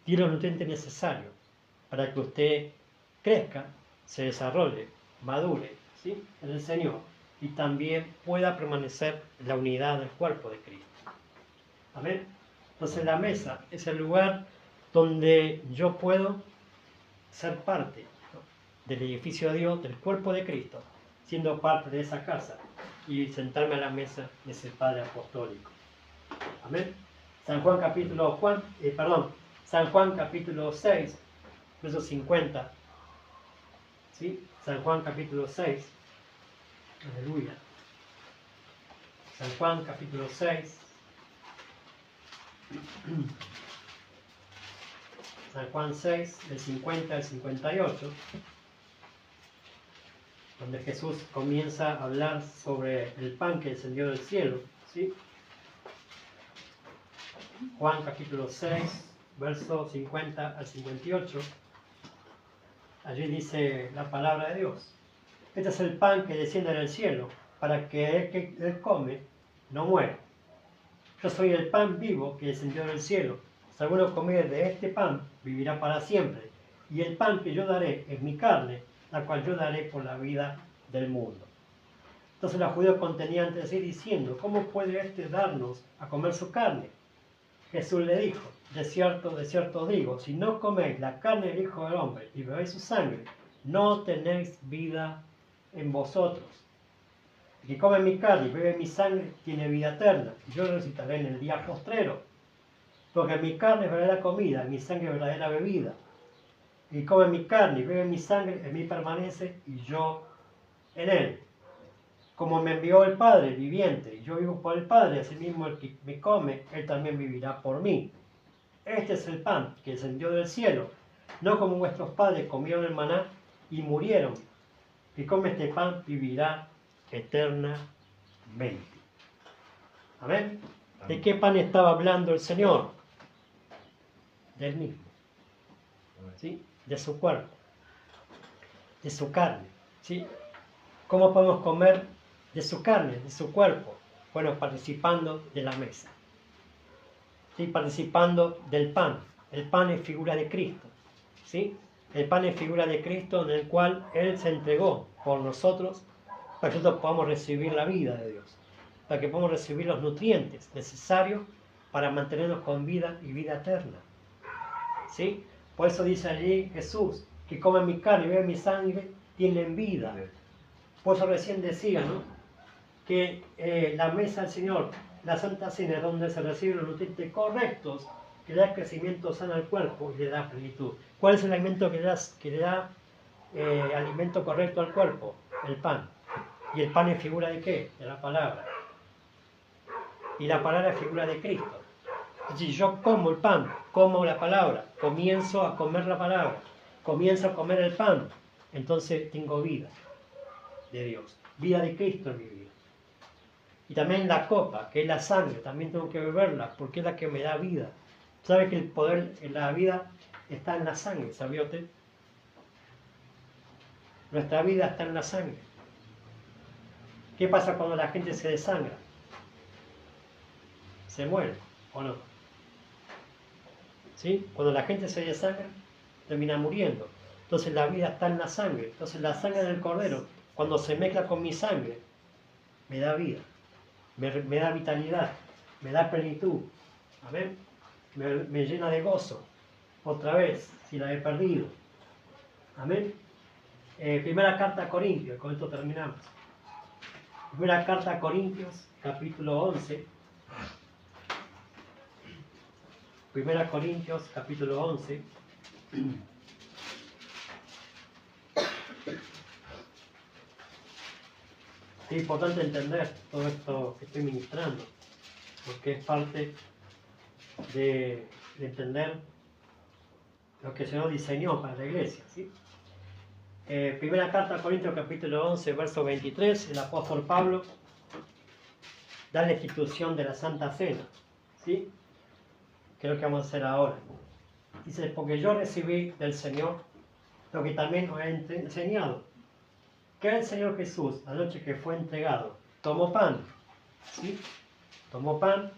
tiene los nutrientes necesarios para que usted crezca, se desarrolle, madure, ¿sí? En el Señor y también pueda permanecer en la unidad del cuerpo de Cristo. Amén. Entonces la mesa es el lugar donde yo puedo ser parte, ¿no?, del edificio de Dios, del cuerpo de Cristo, siendo parte de esa casa y sentarme a la mesa de ese Padre apostólico. Amén. San Juan capítulo 6, verso 50. ¿Sí? San Juan capítulo 6. Aleluya. San Juan capítulo 6. San Juan 6, del 50 al 58. donde Jesús comienza a hablar sobre el pan que descendió del cielo, ¿sí? Juan capítulo 6, versos 50 al 58. Allí dice la palabra de Dios: este es el pan que desciende del cielo, para que el que él come no muera. Yo soy el pan vivo que descendió del cielo. Si alguno comiere de este pan, vivirá para siempre. Y el pan que yo daré es mi carne, la cual yo daré por la vida del mundo. Entonces los judíos contenían entre sí diciendo: ¿cómo puede éste darnos a comer su carne? Jesús le dijo: de cierto os digo, si no coméis la carne del Hijo del Hombre y bebéis su sangre, no tenéis vida en vosotros. El que come mi carne y bebe mi sangre tiene vida eterna, y yo resucitaré en el día postrero. Porque mi carne es verdadera comida, y mi sangre es verdadera bebida. El que come mi carne y bebe mi sangre, en mí permanece, y yo en él. Como me envió el Padre viviente, y yo vivo por el Padre, asimismo el que me come, él también vivirá por mí. Este es el pan que descendió del cielo, no como vuestros padres comieron el maná y murieron. El que come este pan vivirá eternamente. ¿Amén? ¿De qué pan estaba hablando el Señor? Del mismo, ¿sí? De su cuerpo, de su carne, ¿sí? ¿Cómo podemos comer de su carne, de su cuerpo? Bueno, participando de la mesa, ¿sí? Participando del pan. El pan es figura de Cristo, ¿sí? El pan es figura de Cristo, en el cual Él se entregó por nosotros, para que nosotros podamos recibir la vida de Dios, para que podamos recibir los nutrientes necesarios para mantenernos con vida y vida eterna, ¿sí? Por eso dice allí Jesús: que comen mi carne y beben mi sangre tienen vida. Por eso recién decía, ¿no?, que la mesa del Señor, la Santa Cena, es donde se reciben los nutrientes correctos que le da crecimiento sano al cuerpo y le da plenitud. ¿Cuál es el alimento que le da alimento correcto al cuerpo? El pan. ¿Y el pan es figura de qué? De la palabra. Y la palabra es figura de Cristo. Si yo como el pan, como la palabra, comienzo a comer la palabra, comienzo a comer el pan, entonces tengo vida de Dios, vida de Cristo en mi vida. Y también la copa, que es la sangre, también tengo que beberla, porque es la que me da vida. ¿Sabe que el poder en la vida está en la sangre? ¿Sabía usted? Nuestra vida está en la sangre. ¿Qué pasa cuando la gente se desangra? Se muere, ¿o no? ¿Sí? Cuando la gente se desangra, termina muriendo. Entonces la vida está en la sangre. Entonces la sangre del Cordero, cuando se mezcla con mi sangre, me da vida, me da vitalidad, me da plenitud. Amén. Me llena de gozo. Otra vez, si la he perdido. Amén. Primera carta a Corintios, con esto terminamos. Primera carta a Corintios, capítulo 11. Primera Corintios, capítulo 11. Es importante entender todo esto que estoy ministrando, porque es parte de entender lo que el Señor diseñó para la iglesia, ¿sí? Primera carta a Corintios, capítulo 11, verso 23, el apóstol Pablo da la institución de la Santa Cena, ¿sí? Que es lo que vamos a hacer ahora. Dice: porque yo recibí del Señor lo que también os he enseñado, que el Señor Jesús, la noche que fue entregado, tomó pan, ¿sí? Tomó pan,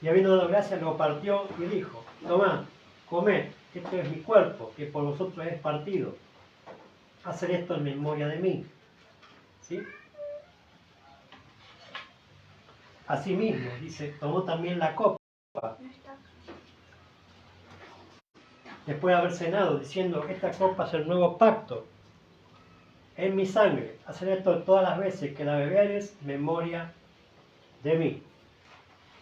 y habiendo dado gracias, lo partió y dijo: tomad, comed, este es mi cuerpo, que por vosotros es partido. Hacer esto en memoria de mí, ¿sí? Asimismo, dice, tomó también la copa, después de haber cenado, diciendo: esta copa es el nuevo pacto en mi sangre. Hacer esto todas las veces que la bebieres, memoria de mí.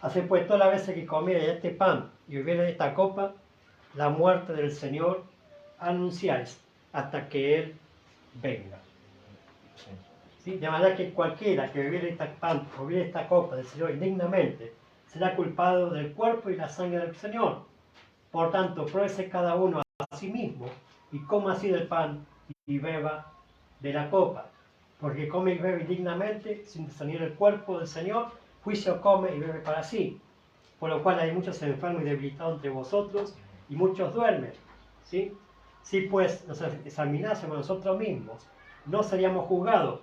Hacer pues todas las veces que comieres este pan y bebieres esta copa, la muerte del Señor anunciáis hasta que Él venga. ¿Sí? De manera que cualquiera que bebiere este pan o bebiere esta copa del Señor indignamente será culpado del cuerpo y la sangre del Señor. Por tanto, pruébese cada uno a sí mismo y coma así del pan y beba de la copa, porque come y bebe indignamente, sin discernir el cuerpo del Señor, juicio come y bebe para sí. Por lo cual hay muchos enfermos y debilitados entre vosotros, y muchos duermen. ¿Sí? Si pues nos examinásemos nosotros mismos, no seríamos juzgados,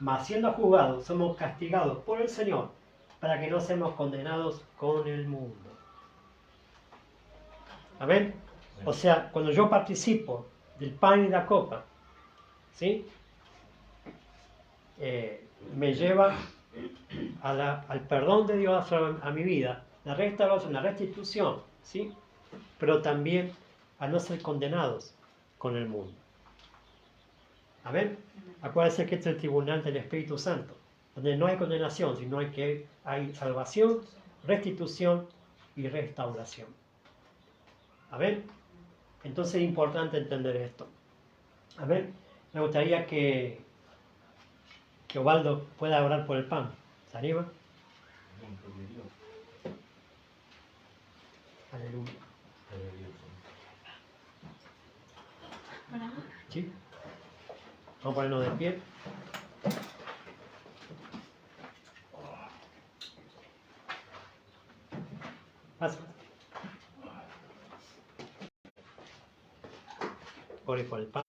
mas siendo juzgados, somos castigados por el Señor, para que no seamos condenados con el mundo. ¿Amén? O sea, cuando yo participo del pan y la copa, ¿sí? Me lleva al perdón de Dios a mi vida, la restauración, la restitución, ¿sí? Pero también a no ser condenados con el mundo. ¿Amén? Acuérdense que este es el tribunal del Espíritu Santo, donde no hay condenación, sino hay salvación, restitución y restauración. ¿Amén? Entonces es importante entender esto. ¿Amén? Me gustaría que Osvaldo pueda orar por el pan. ¿Se anima? Aleluya. ¿Sí? Vamos a ponernos de pie. Pasa. Ore por el pan.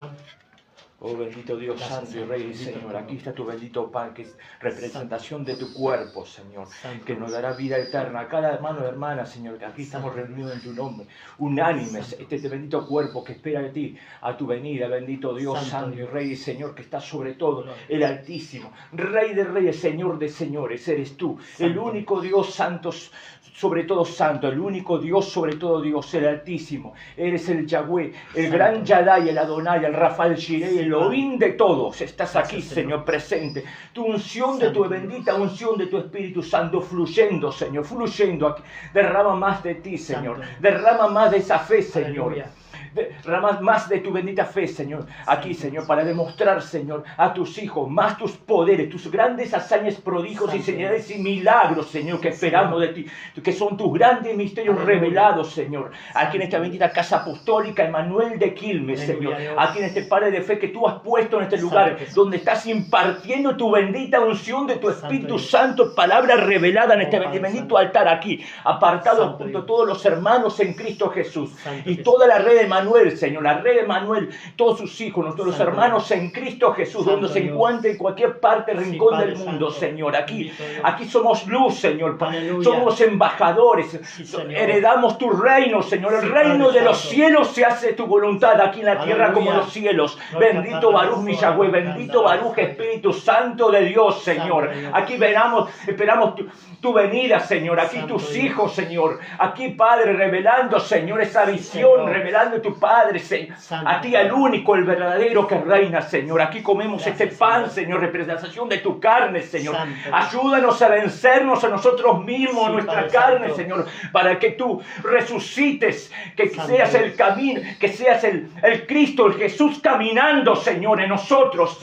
Oh bendito Dios, Gracias, santo y Rey y bendito Señor, Dios. aquí está tu bendito pan, que es representación de tu cuerpo, Señor, Santo. que nos dará vida eterna a cada hermano y hermana, Señor, que aquí estamos reunidos en tu nombre, unánimes, este bendito cuerpo que espera de ti, a tu venida, bendito Dios, santo y Rey y Señor, que está sobre todo, el Altísimo, Rey de Reyes, Señor de Señores, eres tú, el único Dios santo, sobre todo santo, el único Dios sobre todo Dios, el Altísimo, eres el Yahweh, el gran Yadai, el Adonai, el Rafael Shirei, el Elohim de todos, estás aquí, Señor, presente, tu unción de tu bendita unción de tu Espíritu Santo fluyendo, Señor, fluyendo aquí, derrama más de ti, Señor, derrama más de esa fe, Señor. Aleluya. Derrama más de tu bendita fe, Señor, aquí, Señor, para demostrar, Señor, a tus hijos más tus poderes, tus grandes hazañas, prodigios y señales y milagros, Señor, que esperamos de ti, que son tus grandes misterios revelados, Señor, aquí en esta bendita casa apostólica, Emmanuel de Quilmes, Señor, aquí en este Padre de fe que tú has puesto en este lugar, donde estás impartiendo tu bendita unción de tu Espíritu Santo, palabra revelada en este bendito altar aquí, apartado junto a todos los hermanos en Cristo Jesús, y toda la red de Manuel, Señor, la red de Manuel, todos sus hijos, nuestros hermanos en Cristo Jesús, donde se encuentre en cualquier parte, rincón del mundo, Señor. Aquí somos luz, Señor. Somos embajadores. Heredamos tu reino, Señor. El reino de los cielos se hace tu voluntad aquí en la tierra como en los cielos. Bendito Baruch mi Yahweh, bendito Baruch Espíritu Santo de Dios, Señor. Aquí esperamos tu venida, Señor. Aquí tus hijos, Señor. Aquí, Padre, revelando, Señor, esa visión, revelando tu Padre, Señor. A ti, al único, el verdadero que reina, Señor. Aquí comemos este pan, Señor, representación de tu carne, Señor. Ayúdanos a vencernos a nosotros mismos, nuestra carne, Señor, para que tú resucites, que seas el camino, que seas el Cristo, el Jesús caminando, Señor, en nosotros,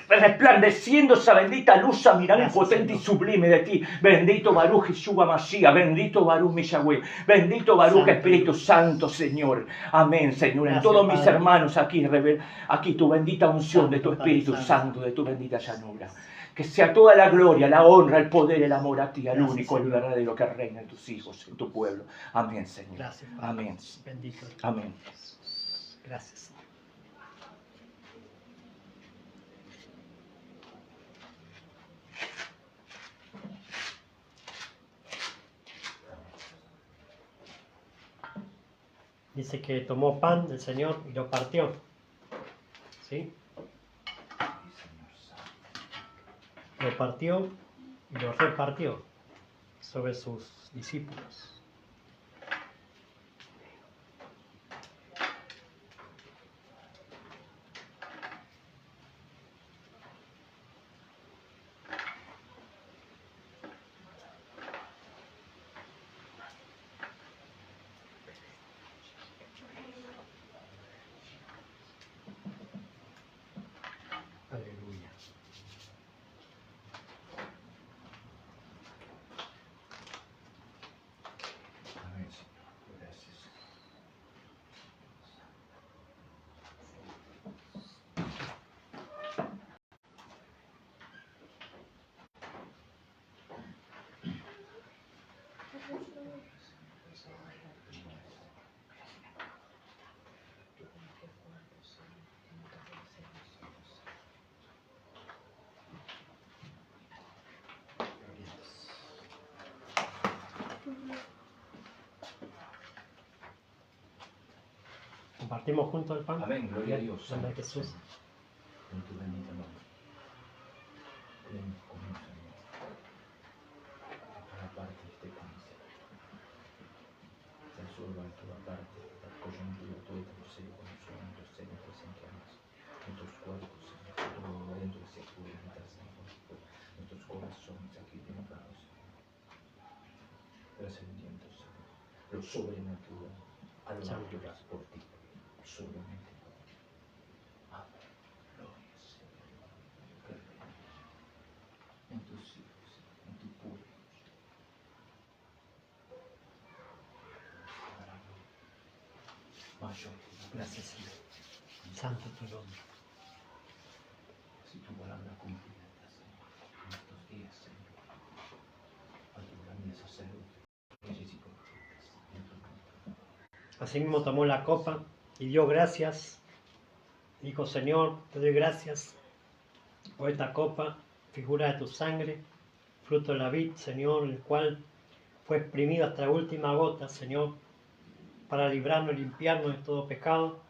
resplandeciendo esa bendita luz a mirar impotente y sublime de ti. Bendito Baruch Yeshua Mashiach, bendito Baruch mi Yahweh, bendito Baruch Espíritu Santo, Señor. Amén, Señor. En todos mis hermanos aquí tu bendita unción de tu Espíritu Santo, de tu bendita llanura. Que sea toda la gloria, la honra, el poder, el amor a ti, al único, el verdadero que reina en tus hijos, en tu pueblo. Amén, Señor. Gracias, Amén. Bendito. Amén. Gracias. Dice que tomó pan del Señor y lo partió. ¿Sí? Lo partió y lo repartió sobre sus discípulos. Aleluya. Compartimos juntos el pan. Amén, gloria a Dios. En nombre de Jesús. En tu bendito nombre. Creemos con un Señor. Que toda parte esté con se absorba en toda parte, la coyuntura toda por ser con nosotros, Señor, presente a nosotros. Nuestros cuerpos, Señor, todo adentro de ese cuerpo, nuestros corazones aquí templados, Señor. Trascendiendo, Señor. Lo sobrenatural, alabanza por ti, solamente por ti. Amén. Gloria, Señor. Que reines en tus hijos, en tu pueblo. Mayor. Gracias, Señor. Santo tu nombre. Si tu palabra cumplida, Señor, en estos días, Señor, a tu grandeza, salud, reyes y profetas, en tu nombre. Asimismo tomó la copa y dio gracias. Dijo, Señor, te doy gracias por esta copa, figura de tu sangre, fruto de la vid, Señor, el cual fue exprimido hasta la última gota, Señor, para librarnos y limpiarnos de todo pecado,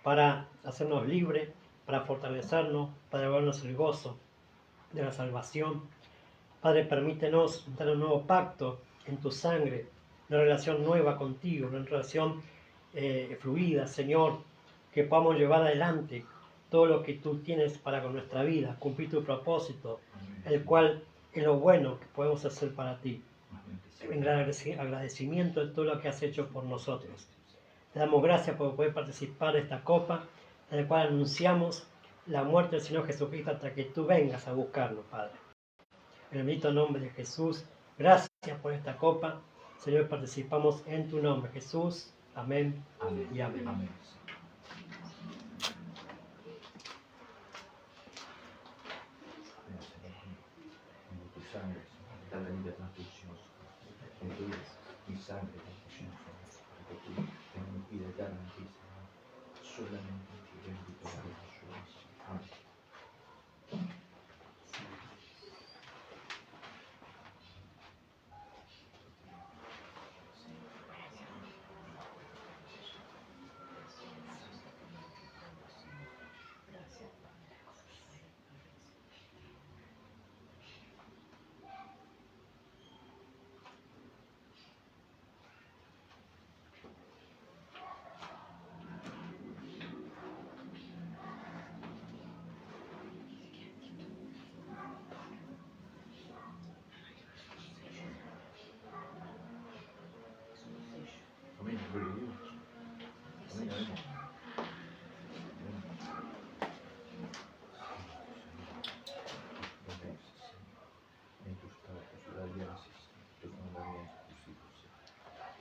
para hacernos libres, para fortalecernos, para devolvernos el gozo de la salvación. Padre, permítenos entrar en un nuevo pacto en tu sangre, una relación nueva contigo, una relación fluida, Señor, que podamos llevar adelante todo lo que tú tienes para con nuestra vida, cumplir tu propósito, el cual es lo bueno que podemos hacer para ti. En gran agradecimiento de todo lo que has hecho por nosotros. Te damos gracias por poder participar de esta copa, en la cual anunciamos la muerte del Señor Jesucristo hasta que tú vengas a buscarnos, Padre. En el bendito nombre de Jesús, gracias por esta copa. Señor, participamos en tu nombre, Jesús. Amén, Amén. y amén. Amén. En tu sangre, Señor, está la libertad de Dios. En tu mi sangre, Señor, porque tú tenemos vida eterna en ti, Señor. Solamente en ti, bendito sea Jesús. Amén. Amén, gloria a Dios. Amén, amén. En tus trabajos, dale gracias, tus mandamientos, tus hijos.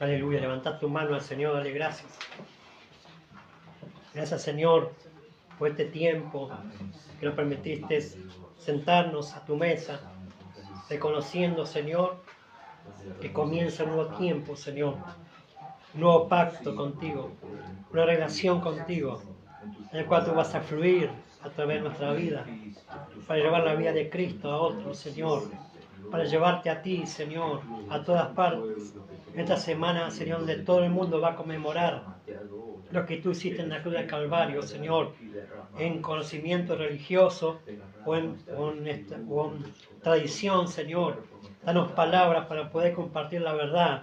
Aleluya, levantad tu mano al Señor, dale gracias. Gracias, Señor, por este tiempo que nos permitiste sentarnos a tu mesa, reconociendo, Señor, que comienza un nuevo tiempo, Señor, un nuevo pacto contigo, una relación contigo, en el cual tú vas a fluir a través de nuestra vida, para llevar la vida de Cristo a otros, Señor, para llevarte a ti, Señor, a todas partes. Esta semana, Señor, donde todo el mundo va a conmemorar lo que tú hiciste en la cruz del Calvario, Señor, en conocimiento religioso o en tradición, Señor. Danos palabras para poder compartir la verdad,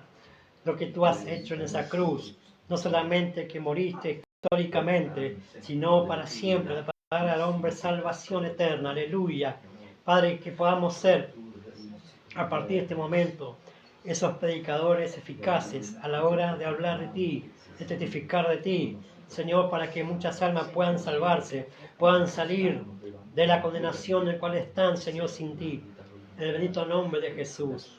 lo que tú has hecho en esa cruz, no solamente que moriste históricamente, sino para siempre, para dar al hombre salvación eterna, aleluya. Padre, que podamos ser, a partir de este momento, esos predicadores eficaces a la hora de hablar de ti, de testificar de ti, Señor, para que muchas almas puedan salvarse, puedan salir de la condenación en la cual están, Señor, sin ti. En el bendito nombre de Jesús.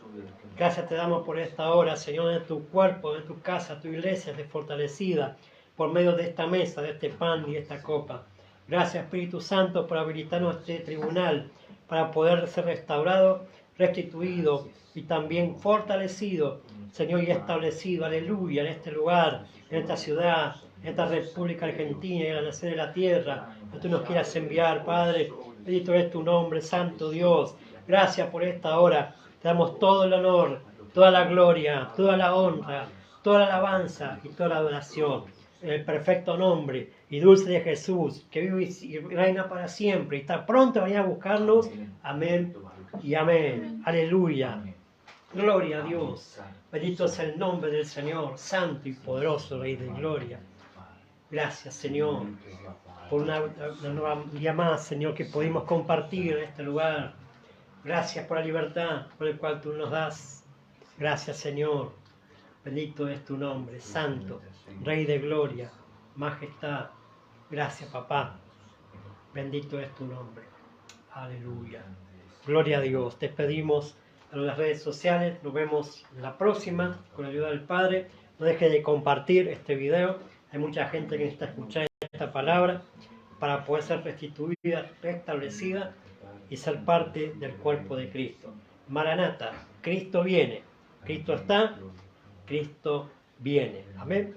Gracias te damos por esta hora, Señor, de tu cuerpo, de tu casa, tu iglesia esté fortalecida por medio de esta mesa, de este pan y de esta copa. Gracias, Espíritu Santo, por habilitarnos este tribunal para poder ser restaurado, restituido y también fortalecido, Señor, y establecido, aleluya, en este lugar, en esta ciudad, en esta República Argentina y en la nación de la tierra, que tú nos quieras enviar, Padre. Bendito es tu nombre, Santo Dios. Gracias por esta hora. Te damos todo el honor, toda la gloria, toda la honra, toda la alabanza y toda la adoración. en el perfecto nombre y dulce de Jesús, que vive y reina para siempre y está pronto a venir a buscarnos. Amén y amén. Aleluya. Gloria a Dios. Bendito es el nombre del Señor, santo y poderoso Rey de gloria. Gracias, Señor, por una nueva día más, Señor, que pudimos compartir en este lugar. Gracias por la libertad por la cual tú nos das. Gracias, Señor. Bendito es tu nombre, santo, Rey de gloria, majestad. Gracias, papá. Bendito es tu nombre. Aleluya. Gloria a Dios. Te pedimos a las redes sociales. Nos vemos en la próxima con la ayuda del Padre. No dejes de compartir este video. Hay mucha gente que necesita escuchar esta palabra para poder ser restituida, restablecida y ser parte del cuerpo de Cristo. Maranata, Cristo viene. Cristo está, Cristo viene. Amén.